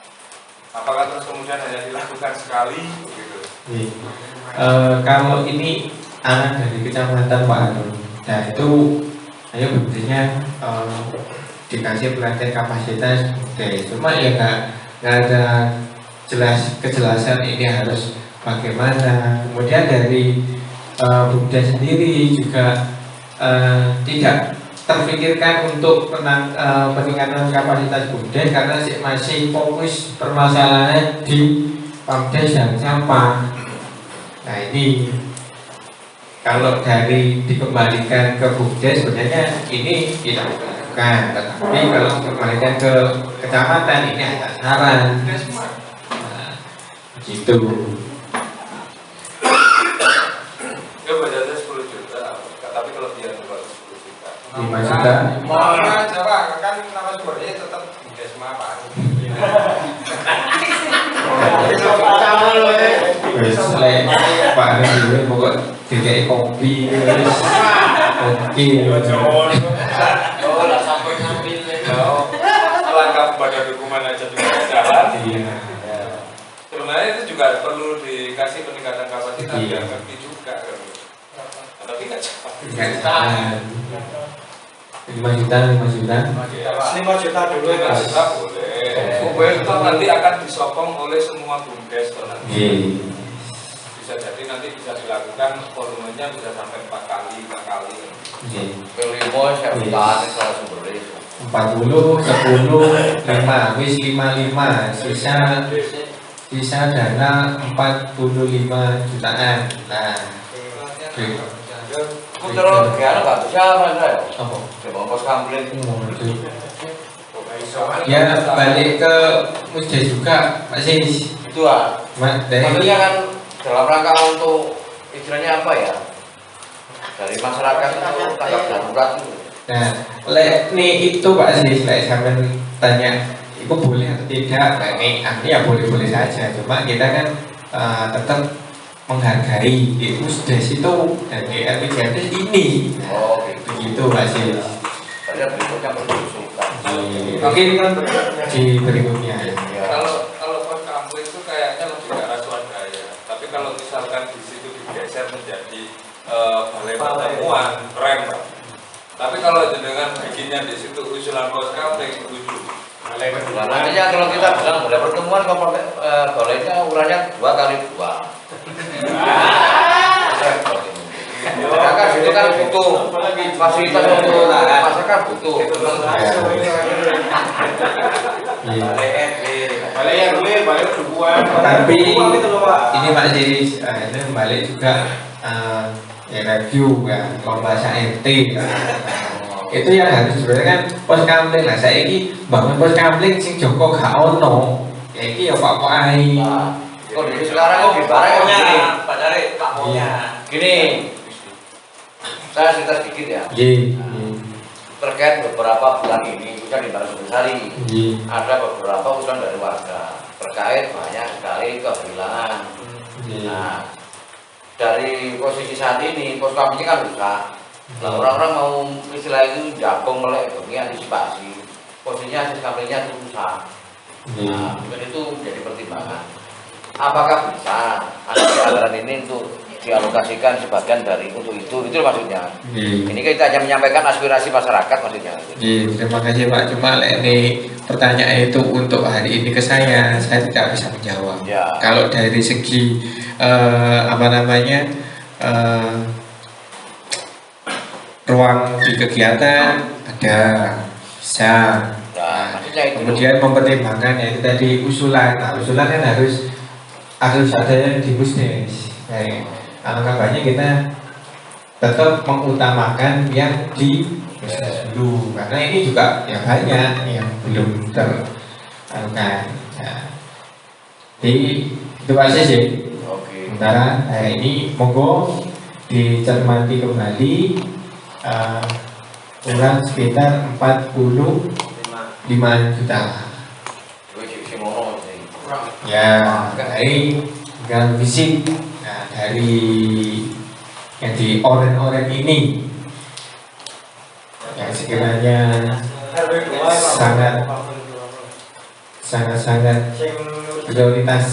J: Apakah terus kemudian hanya dilakukan sekali begitu?
A: Kalau ini anak dari kecamatan Pak Hanum, nah itu ayo bentuknya dikasih pelatihan kapasitas, cuma ya nggak ada kejelasan ini harus bagaimana. Kemudian dari BUMDes sendiri juga tidak terpikirkan untuk peningkatan kapasitas BUMDes karena masih fokus permasalahan di PAMDes dan sampah. Nah ini kalau dari dikembalikan ke BUMDes sebenarnya ini tidak bukan, tetapi kalau dikembalikan ke kecamatan ini ada saran. Nah, gitu.
J: Ya budgetnya 10 juta, tapi kelebihan 10 juta.
A: 5 juta.
B: Mana Jawa kan nama sumbernya tetap BUMDes Pak.
A: Wes lek Pak Dewi pokok dikai kopi wis oke.
H: Oh, lah sampai ngambil.
J: Langkah pada dukungan aja juga jalan.
A: Iya.
J: Sebenarnya sebenarnya itu juga perlu dikasih peningkatan kapasitas biar ngerti juga kan. Tapi nggak cepat.
A: 5 juta
G: 5 juta dulu ya,
J: 5 juta boleh. Itu nanti akan disokong oleh semua bumdes nanti. Bisa jadi nanti bisa dilakukan volumenya bisa sampai 4 kali.
E: Kelima saya udah salah sumber itu.
A: 40, 10, 5, wis 55, sisa dana 45 jutaan. Nah,
E: terus gimana Pak? Siapa saya?
A: apa?
E: Coba pos kampling.
A: Ya balik ke Musda juga, Pak Sis.
E: Itu maksudnya kan dalam rangka untuk istilahnya apa ya? Dari masyarakat itu tanggap darurat itu.
A: Nah, nih itu Pak Sis, sampai tanya, itu boleh atau tidak? Nah, ini ya boleh-boleh saja. Cuma kita kan tetap menghargai itu sudah situ dan RPJMD ini.
E: Oh,
A: begitu Pak Sis.
E: Saya berikutnya berusulkan.
A: Mungkin di berikutnya.
J: Kalau pos kampung itu kayaknya lebih ke arah swadaya. Tapi kalau misalkan di situ digeser menjadi balai pertemuan rem. Tapi kalau jenengan bikinnya di situ usulan pos kampung lucu.
E: Nantinya kalau kita bilang balai pertemuan kalau balainya ukurannya 2x2. Kan itu kan butuh fasilitas untuk masyarakat butuh.
A: Tapi ini Pak Siris, ini balik juga ya review ya lomba SART. Itu yang harus sebenarnya kan pos kampling. Nah saya ini bangun pos kampling sing Joko gak ono. Ya ini ya Pak Ai.
E: Kondisi sekarang lebih parah gini.
I: Pak Dari, Pak Monya.
E: Gini, saya cerita sedikit ya. Terkait beberapa bulan ini, bukan di Sari, ada beberapa usulan dari warga terkait banyak sekali kehilangan. Nah, dari posisi saat ini, pos kampung kan rusak. Nah, orang-orang mau istilah itu jagung melek, ini antisipasi. Posisinya pos kampungnya rusak. Nah, itu menjadi pertimbangan. Apakah bisa ada anggaran ini untuk dialokasikan sebagian dari untuk itu maksudnya. Ini kita hanya menyampaikan aspirasi masyarakat maksudnya.
A: Terima kasih Pak. Cuma ini pertanyaan itu untuk hari ini ke saya tidak bisa menjawab. Kalau dari segi ruang di kegiatan ada bisa. Kemudian mempertimbangkan ya itu tadi usulan. Nah, usulan kan harus ada yang di Musdes. Alangkah banyak kita tetap mengutamakan yang di Musdes dulu karena ini juga yang banyak yang belum teralokasi. Jadi itu aja sih. Sementara ini monggo dicermati kembali kurang sekitar 45 juta. Ya, dari tinggal fisik. Nah, dari yang di oren-oren ini yang sekiranya sangat prioritas.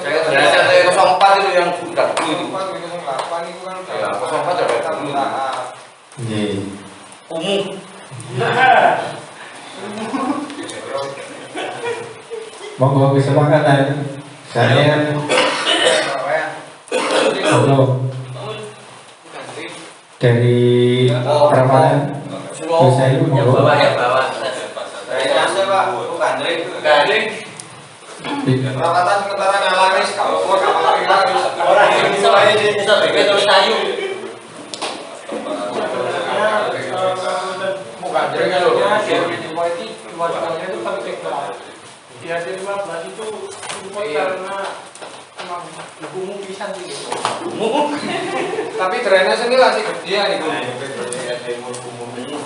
E: Saya 04 itu yang sudah dulu itu. Ya, 04 ada dulu. Umum.
A: Monggo kesepakatan saya dari peramalan saya itu monggo
B: perawatan sementara ngalamis kalau semua ngalamis orang yang bisa bikin terus kayu bukan jadi itu penting di hasil 15 itu support karena emang umum pisan sih gitu. Tapi drainase ini masih gede nih Bu.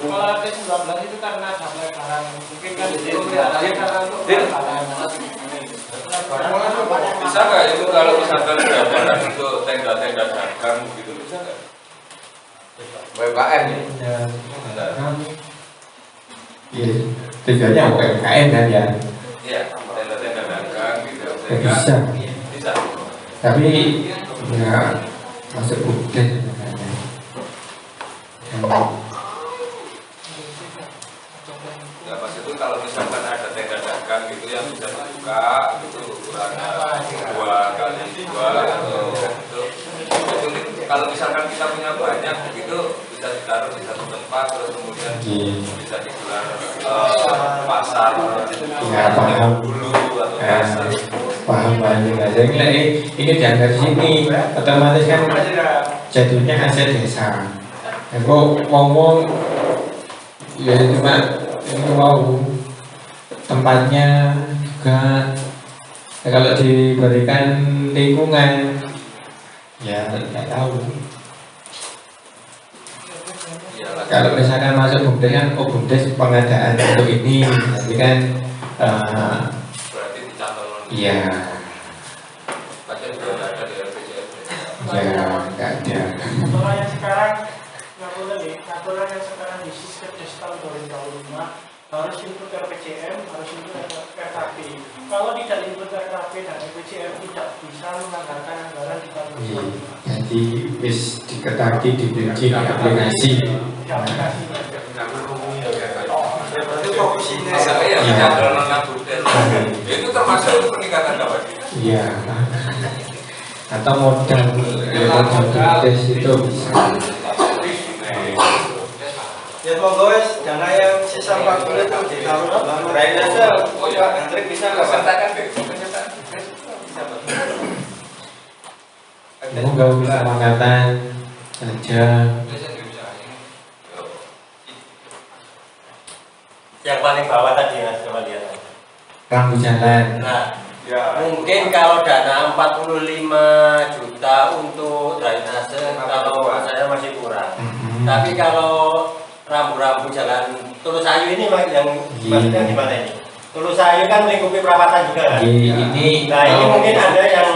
B: Kalau ada 19 itu karena sampai barang mungkin kan di situ karena
J: bisa nggak itu kalau misalkan ada barang untuk tenda-tenda dagang gitu bisa nggak?
E: UMKM
A: ya. Iya, tujuannya UMKM kan ya.
J: Iya, tenda-tenda dagang gitu.
A: bisa.
J: Bisa.
A: Tapi ya masuk bukti.
J: Ya pas itu kalau misalkan ada tenda dagang gitu yang bisa dibuka itu ukurannya 2x2 atau itu kalau misalkan kita punya banyak gitu bisa ditaruh di satu tempat terus kemudian bisa digelar pasar
A: Ya paham.
J: dulu atau pasar.
A: Paham ini dianggap sini otomatis kan jadinya aset desa. Kok ngomong ya cuma ini mau tempatnya juga ya, kalau diberikan lingkungan ya tidak tahu. Kalau misalkan masuk bumdes kan bumdes pengadaan untuk ini tapi kan
J: berarti dicantum.
A: Iya.
J: Padahal juga nggak ada di RPJMD.
A: Ya nggak ada.
L: Aturan yang sekarang aturan yang sekarang di Siskesdes tahun 2005 harus input RPJM, harus input RKP. Kalau tidak input RKP dan RPJM tidak bisa menganggarkan anggaran di tahun
A: Iya. Jadi wis diketahui diperinci di aplikasi.
J: Saya ya dalam bumdes itu termasuk peningkatan dapat.
A: Iya. Atau modal bumdes itu bisa.
G: Ya monggo wis dana yang sisa 40 itu ditaruh bangun drainase.
J: Oh ya,
G: Hendrik bisa
J: nggak
G: nggak?
J: sertakan deh.
A: Monggo bisa angkatan saja.
I: Yang paling bawah tadi Mas, coba lihat.
A: Rambu jalan.
I: Nah, mungkin kalau dana 45 juta untuk drainase kalau saya masih kurang. Tapi kalau rambu-rambu jalan Tulusayu ini yang maksudnya gimana ini? Tulusayu kan melingkupi perawatan juga kan?
A: Ini
I: Nah ini mungkin ada yang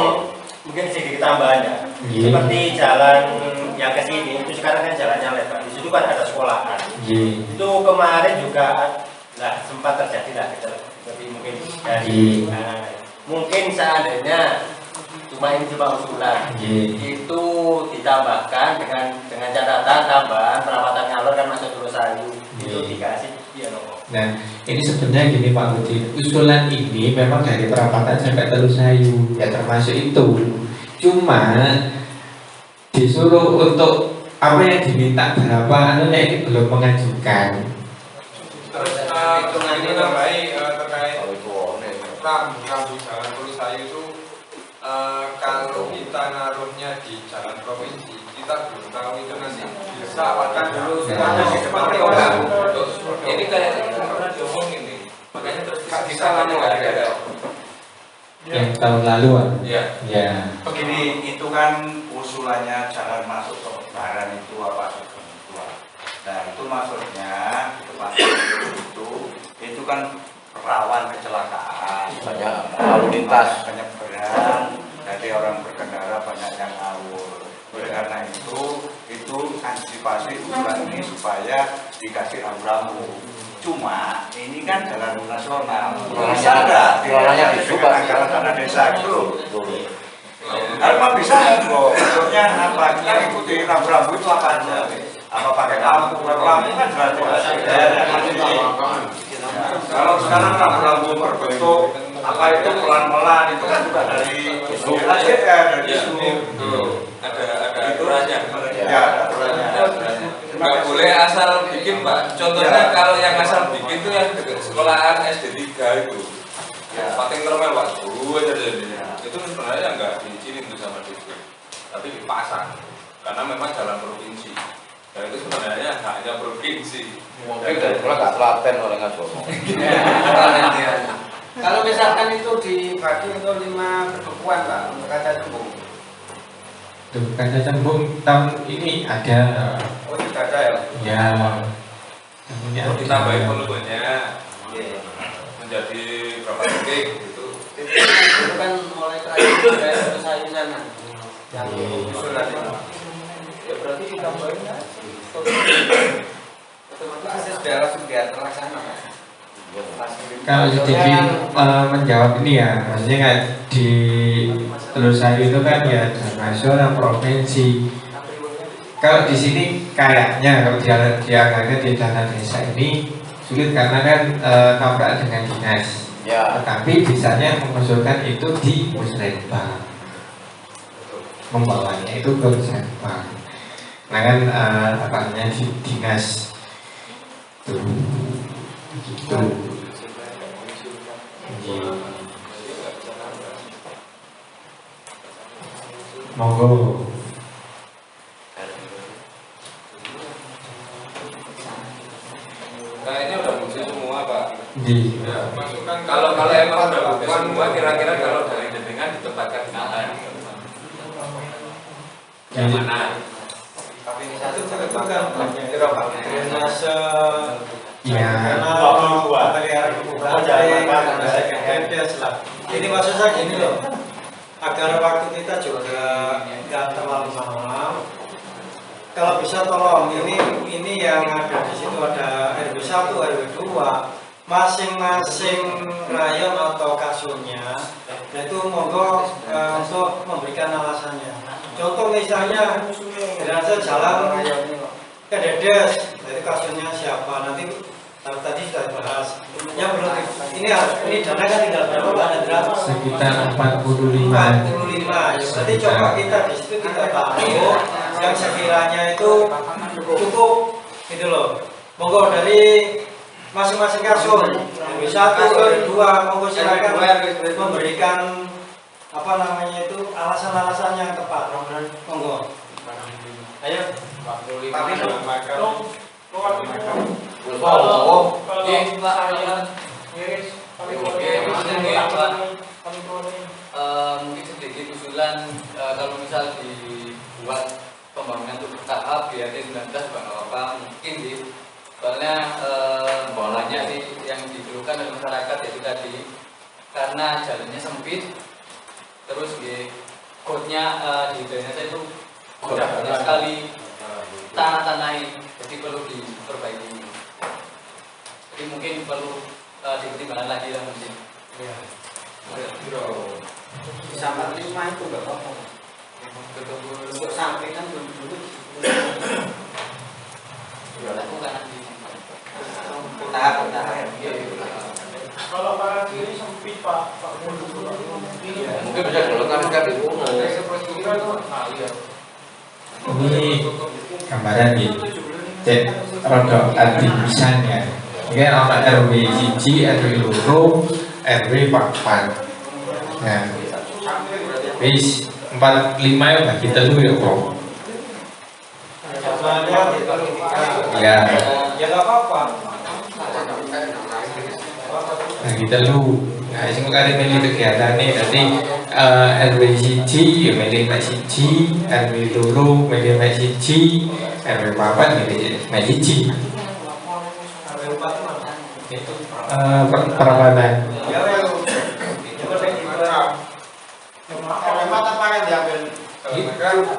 I: mungkin sedikit tambahannya. Seperti jalan yang ke sini itu sekarang kan jalannya lebar. Di situ kan ada sekolahan. Itu kemarin juga sempat terjadi lah seperti mungkin dari mungkin seandainya ini cuma usulan itu ditambahkan dengan catatan tambahan perawatan ngalor kan masuk Tulusayu itu dikasih
A: Nah ini sebenarnya gini Pak Budi, usulan ini memang dari perapatan sampai Tulusayu ya termasuk itu, cuma disuruh untuk apa yang diminta berapa anunya ini belum mengajukan.
J: Terus ini nambahi terkait rambu jalan Tulusayu itu kalau kita naruhnya di jalan provinsi kita belum tahu itu nanti bisa akan dulu ada di depan orang. Ini kayaknya pernah diomongin nih, makanya terus kita lama nggak ada.
A: Yang tahun lalu
J: ya.
M: Begini, itu kan usulannya jalan masuk ke Baran itu apa nah itu maksudnya di depan itu kan rawan kecelakaan,
E: banyak lalu lintas,
M: banyak berat, jadi orang berkendara banyak yang ngawur. Oleh karena itu antisipasi usulan ini supaya dikasih rambu-rambu. Cuma ini kan jalan nasional, bisa nggak dengan anggaran dana desa itu? Memang bisa kok. Maksudnya apa? Kita ikuti rambu-rambu itu apa aja? Apa pakai lampu? Lampu kan jelas. Kalau sekarang rambu-rambu berbentuk apa itu pelan-pelan itu kan juga dari AJR dari
J: ada aturannya.
M: Ya, ada aturannya.
J: Nggak boleh asal bikin Pak. Contohnya kalau yang asal bikin itu yang dekat sekolahan SD 3 itu. Pating termel Pak, dulu aja jadinya. Itu sebenarnya nggak diizinin tuh sama distrik, tapi dipasang karena memang jalan provinsi. Dan itu sebenarnya hanya provinsi.
E: Mungkin dari sekolah nggak telaten oleh ngajomo.
C: Kalau misalkan itu dibagi untuk 5 perdukuan Pak, untuk kaca cembung.
A: Kaca cembung tahun ini ada.
C: Oh sudah ada ya?
A: Ya.
J: Ditambahin volumenya menjadi berapa detik gitu.
C: Itu kan mulai kerajaan dari Tulusayu sana. Yang usulan itu. Ya berarti ditambahin aja. Otomatis biar langsung biar terlaksana Pak.
A: Kalau jadi menjawab ini ya, maksudnya kan di Telusari itu kan ya nasional, provinsi. Kalau di sini kayaknya kalau dianggarkan di dana desa ini sulit karena kan tabrakan dengan dinas.
E: Ya.
A: Tetapi bisanya mengusulkan itu di musrenbang, membawanya itu ke musrenbang. Nah kan apa namanya di dinas tuh gitu. Monggo.
J: Nah ini udah bukti semua Pak.
A: Di.
J: Ya, masukan kalau emang udah bukti semua, kira-kira kalau dari jenengan ditempatkan di mana? Yang mana?
G: Tapi ini satu itu kan kira Pak drainase.
A: Ya.
G: Ini maksud saya gini loh, agar waktu kita juga nggak terlalu lama. Kalau bisa tolong ini yang ada di situ ada RW 1, RW 2, masing-masing rayon atau kasurnya, itu monggo untuk memberikan alasannya. Contoh misalnya drainase jalan ke Dedes, itu kasurnya siapa nanti. Tadi sudah dibahas. Yang belum ini dana kan tinggal berapa Pak Hendra?
A: Sekitar 45.
G: Berarti coba kita di situ kita tahu yang sekiranya itu cukup gitu loh. Monggo dari masing-masing kasur, satu, dua, monggo silakan memberikan apa namanya itu alasan-alasan yang tepat. Monggo. Ayo.
K: Mungkin sedikit usulan kalau misal dibuat pembangunan untuk bertahap BRT 19 juga nggak apa-apa mungkin sih, soalnya banyak sih yang dikeluhkan oleh masyarakat yaitu tadi karena jalannya sempit, terus kotnya di drainase itu sudah banyak sekali tanah-tanah, jadi perlu diperbaiki. Jadi mungkin perlu dipertimbangkan lagi lah mungkin.
H: Ya. Sampai 5 itu nggak apa-apa. Untuk sampai kan belum dulu.
K: Sudah lakukan nanti.
H: Tahap.
C: Kalau para kiri sempit Pak.
E: Mungkin bisa dilakukan di rumah.
A: Ini gambaran di cek rodok arti misalnya. Mungkin ada RW 1, RW 2, RW 4. Nah, bis 45 ya bagi telu ya kok. Ya.
G: Ya nggak apa-apa.
A: Bagi telu. Nah, sing kali milih kegiatan nih nanti RW 1 ya milih mek 1, RW 2 milih mek 1, RW 4 milih mek 1. Peramanan.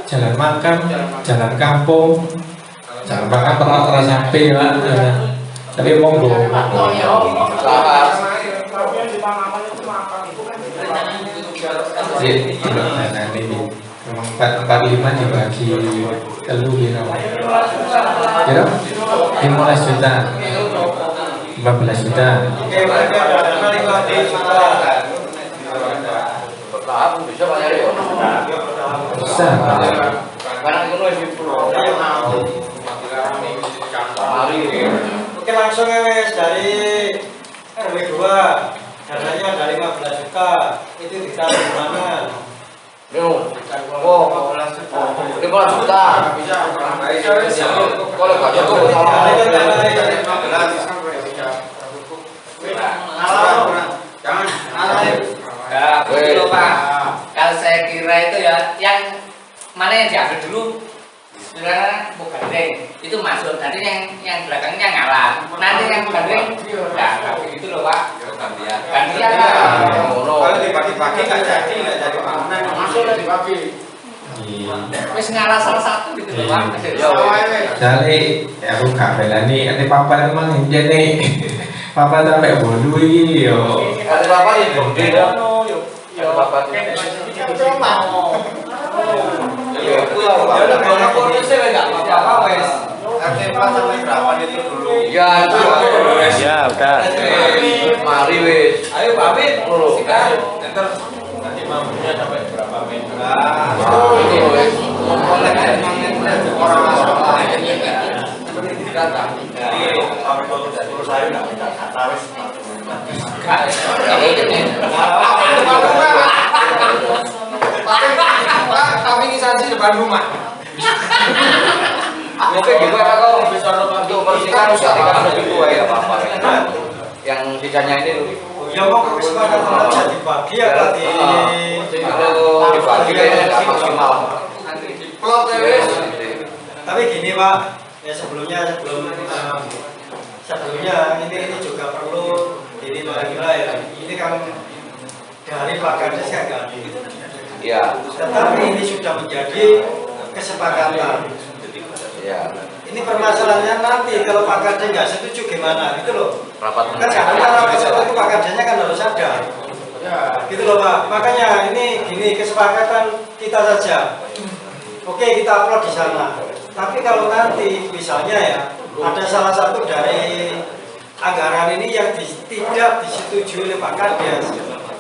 A: Jalan makam, jalan kampung, jalan makam pernah sampai Pak. Tapi monggo. Jadi ini memang 45 dibagi telu gitu. Kira 15 juta. 15 juta.
G: Oke, berarti ada dana 5 juta.
E: Bertahap bisa Pak Yari ya?
A: Bisa.
E: Karena itu lebih pro.
G: Oke, langsung wes dari RW 2 dananya ada 15 juta. Itu ditaruh di mana?
E: Oh, 15 juta. Kalau Pak Joko
K: Ya, betul Pak. Kalau saya kira itu ya yang mana yang diambil dulu sebenarnya bukan gandeng itu masuk, nanti yang belakangnya ngalah, nanti yang gandeng ya gitu loh Pak. Gantian
H: Kalau dibagi-bagi nggak jadi bangunan masuk lah dibagi.
K: wis ngalah salah satu gitu loh Pak.
A: Jadi aku gak belani ane papa emang jene papa sampai bolu iki yo.
E: Ada apa ya? Gede dah.
C: Ya
E: Bapak
C: Kayak
E: ya itu lah Pak.
K: Kalau bonusnya enggak apa-apa wes. RT 4 sampai berapa itu dulu?
E: Ya itu.
J: Ya udah.
E: Mari wes.
K: Ayo Pak Amin.
D: Sikat. Ntar nanti mampunya sampai berapa meter?
E: Itu wes.
K: Orang masalah.
E: Seperti dikata.
M: Terus saya nggak bisa kata wis.
B: Tapi ini saja depan rumah.
E: Oke gimana kalau untuk bersihkan usahakan lebih tua ya apa-apa yang sisanya ini
G: Ya mau kesepakatan aja dibagi apa di
E: dibagi kayaknya nggak maksimal.
G: Tapi gini Pak, ya sebelumnya ini juga perlu ini kira-kira ya. Ini kan dari Pak Kades kan ganti.
E: Ya.
G: Tetapi ini sudah menjadi kesepakatan.
E: Ya.
G: Ini permasalahannya nanti kalau Pak Kades nggak setuju gimana gitu loh.
E: Rapat
G: Kan karena rapat itu Pak Kadesnya kan harus ada. Ya, gitu loh Pak. Makanya ini gini kesepakatan kita saja. Oke kita upload di sana. Tapi kalau nanti misalnya ya ada salah satu dari anggaran ini yang tidak disetujui oleh Pak Kades.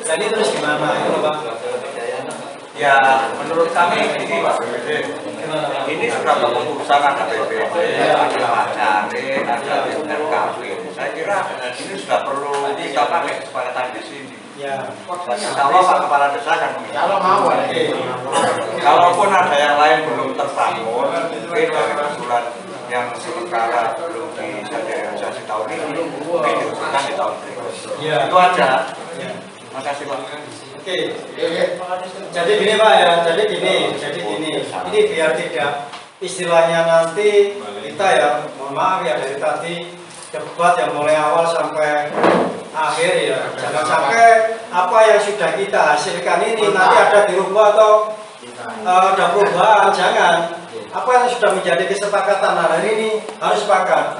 G: Dan ini terus gimana itu loh Pak?
M: Ya menurut kami ini Pak BPD, ini sudah keputusan ada BPD, ada Maknyari, ada RKP. Saya kira ini sudah perlu kita pakai kesepakatan di sini.
G: Ya.
M: Kalau Pak Kepala Desa kan
G: kalau mau
M: kalaupun ada yang lain belum terbangun, mungkin dari usulan yang sementara belum bisa direalisasi tahun ini, mungkin diusulkan di tahun berikutnya.
G: Ya.
M: Itu aja.
G: Ya.
M: Makasih Pak.
G: Oke. Jadi gini Pak ya, jadi gini. Ini biar tidak istilahnya nanti kita ya, mohon maaf ya dari tadi debat yang mulai awal sampai akhir ya. Jangan sampai apa yang sudah kita hasilkan ini nanti ada dirubah atau ada perubahan, jangan. Apa yang sudah menjadi kesepakatan hari ini harus sepakat.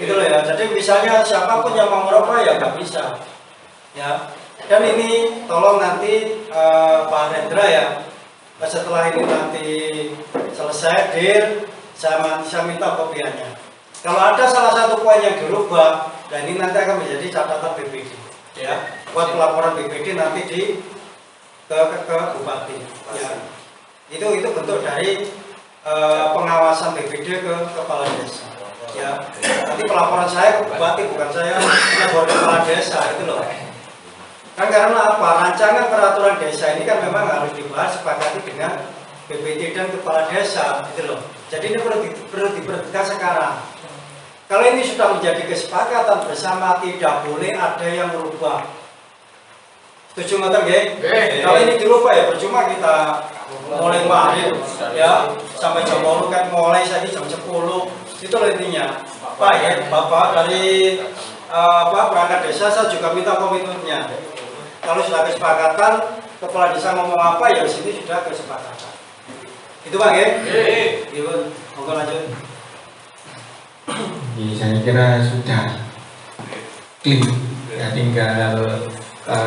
G: Gitu loh ya. Jadi misalnya siapapun yang mau merubah ya nggak bisa. Ya. Dan ini tolong nanti Pak Hendra ya, setelah ini nanti selesai deal, saya minta kopiannya. Kalau ada salah satu poin yang dirubah, dan ini nanti akan menjadi catatan BPD, ya, buat pelaporan BPD nanti ke Bupati. Ya. Itu bentuk dari pengawasan BPD ke Kepala Desa. Ya, nanti pelaporan saya ke Bupati, bukan saya melapor ke Kepala Desa, itu loh. Kan karena apa? Rancangan peraturan desa ini kan memang harus dibahas sepakati dengan BPD dan Kepala Desa, gitu loh. Jadi ini perlu diperhatikan sekarang. Kalau ini sudah menjadi kesepakatan bersama, tidak boleh ada yang merubah. Setuju nggak nggih? Kalau ini dirubah ya percuma kita mulai kemarin ya sampai jam 8 kan mulai saya jam 10 itu loh intinya. Pak ya, Bapak dari perangkat desa saya juga minta komitmennya. Kalau sudah kesepakatan, Kepala Desa ngomong apa ya di sini sudah kesepakatan. Itu Bang ya? Iya. Monggo lanjut.
A: Saya kira sudah clear. Ya, tinggal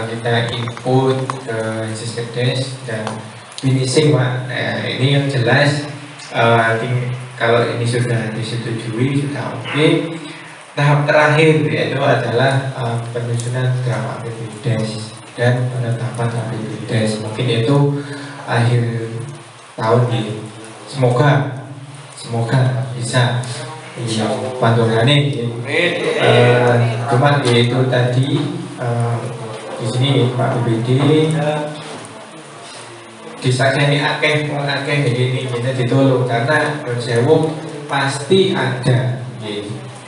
A: kita input ke Siskedes dan finishing Pak. Ini yang jelas kalau ini sudah disetujui sudah oke. Tahap terakhir yaitu adalah penyusunan draft APBDes dan penetapan APBDes. Mungkin itu akhir tahun ini. Semoga bisa pantulane. Cuman itu tadi di sini Pak BPD disaksikan akeh begini kita ditolong karena sewu pasti ada.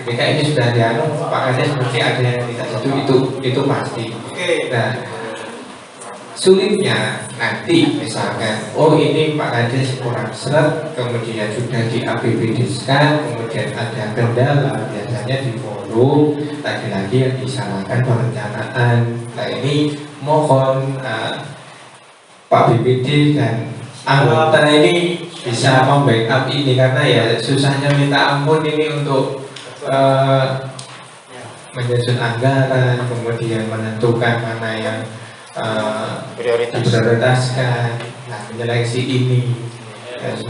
A: Ketika ini sudah dianu, Pak Kades mesti ada yang tidak setuju itu pasti. Nah, sulitnya nanti misalkan, oh ini Pak Kades kurang seret, kemudian sudah di APBD-kan, kemudian ada kendala, biasanya di forum, lagi-lagi yang disalahkan perencanaan. Nah ini mohon Pak BPD dan anggota ini bisa membackup ini karena ya susahnya minta ampun ini untuk menyusun anggaran, kemudian menentukan mana yang diprioritaskan. Nah, menyeleksi ini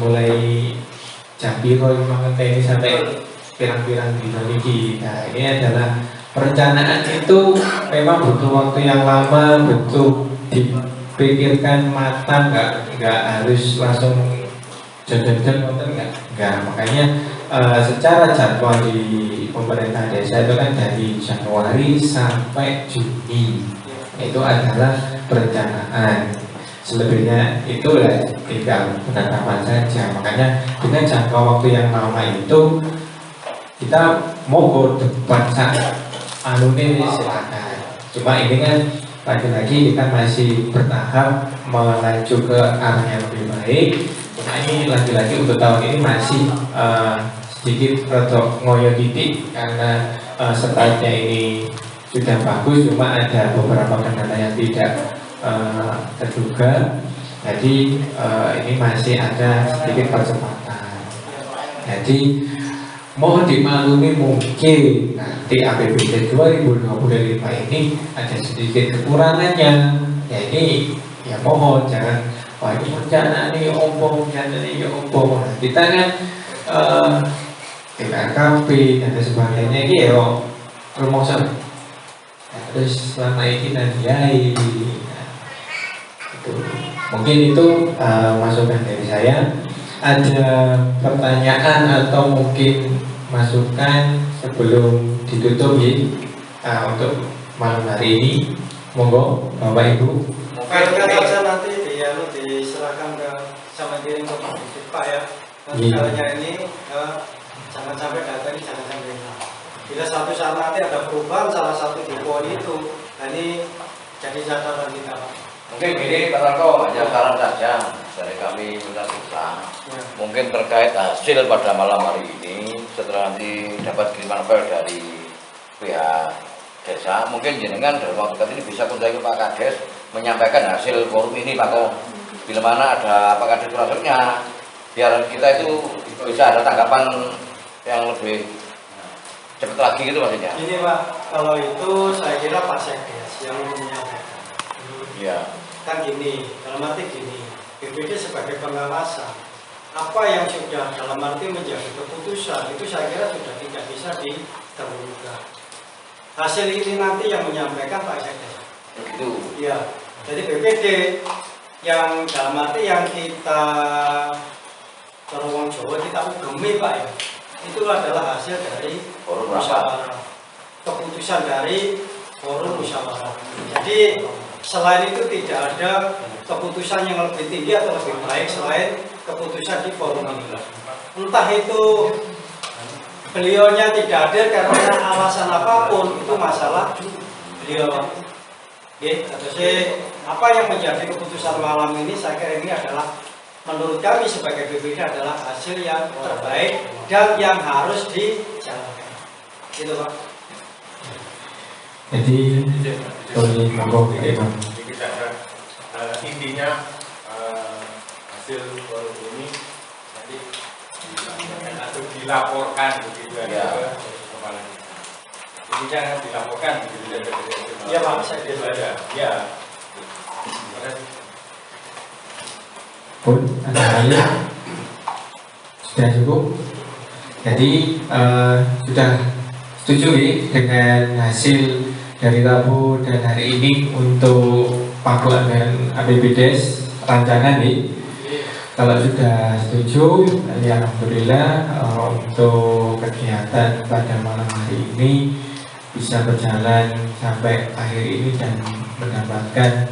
A: mulai jam piro ini sampai pirang-pirang di. Nah, ini adalah perencanaan itu memang butuh waktu yang lama, butuh dipikirkan matang, nggak harus langsung jajan-jajan, enggak. Makanya secara jadwal di pemerintah desa itu kan dari Januari sampai Juni itu adalah perencanaan. Selebihnya itu tinggal penetapan saja. Makanya dengan jangka waktu yang lama itu kita mau debat ini silakan. Cuma ini kan lagi-lagi kita masih bertahap melaju ke arah yang lebih baik. Nah, ini lagi-lagi untuk tahun ini masih sedikit atau ngoyo titik karena startnya ini sudah bagus, cuma ada beberapa kendala yang tidak terduga. Jadi ini masih ada sedikit percepatan. Jadi mohon dimaklumi mungkin nanti APBD 2025 ini ada sedikit kekurangannya. Jadi ya mohon jangan wah ini rencana ini ompong, rencana ini ompong. Nah, kita kan TKKP dan sebagainya ini ya promosi. Terus selama ini nanti mungkin itu masukan dari saya. Ada pertanyaan atau mungkin masukan sebelum ditutup ya untuk malam hari ini, monggo Bapak Ibu.
G: Mungkin saja nanti diserahkan ke sama kirim ke Pak ya. Misalnya ini jangan sampai data ini jangan sampai hilang. Bila satu saat nanti ada perubahan salah satu depo itu, nah ini jadi catatan kita Pak.
E: Mungkin gini Pak Rako, hanya saran saja dari kami Minta Siksa. Mungkin terkait hasil pada malam hari ini, setelah nanti dapat kiriman file dari pihak desa, mungkin jenengan dalam waktu dekat ini bisa kunjungi Pak Kades menyampaikan hasil forum ini Pak Ko. Bila mana ada Pak Kades masuknya, biar kita itu bisa ada tanggapan yang lebih cepat lagi gitu maksudnya.
G: Ini Pak, kalau itu saya kira Pak Sekdes yang menyampaikan.
E: Iya.
G: Kan gini, dalam arti gini, BPD sebagai pengawasan, apa yang sudah dalam arti menjadi keputusan itu saya kira sudah tidak bisa diteruskan. Hasil ini nanti yang menyampaikan Pak Sekdes.
E: Itu.
G: Iya. Jadi BPD yang dalam arti yang kita terowong Jawa kita ugemi Pak ya, itu adalah hasil dari musyawarah, keputusan dari forum musyawarah. Jadi selain itu tidak ada keputusan yang lebih tinggi atau lebih baik selain keputusan di forum ini. Entah itu beliaunya tidak hadir karena alasan apapun, itu masalah beliau. Atau apa yang menjadi keputusan malam ini saya kira ini adalah menurut kami sebagai BPD adalah hasil yang terbaik dan yang harus dijalankan. Gitu Pak.
A: Jadi monggo
D: intinya hasil forum ini nanti atau dilaporkan begitu ya ke kepala desa. Intinya dilaporkan begitu ya.
G: Iya Pak, saya
D: saja. Ya.
A: Pun ada sudah cukup. Jadi sudah setuju dengan hasil dari Rabu dan hari ini untuk Paku dan APBDes rancangan nih. Kalau sudah setuju, ya alhamdulillah untuk kegiatan pada malam hari ini bisa berjalan sampai akhir ini dan mendapatkan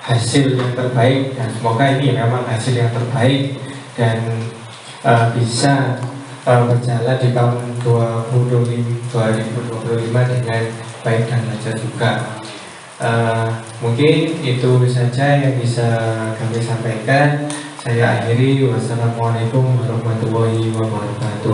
A: hasil yang terbaik, dan semoga ini memang hasil yang terbaik dan bisa berjalan di tahun 2025 dengan baik dan lancar juga. Mungkin itu saja yang bisa kami sampaikan. Saya akhiri. Wassalamualaikum warahmatullahi wabarakatuh.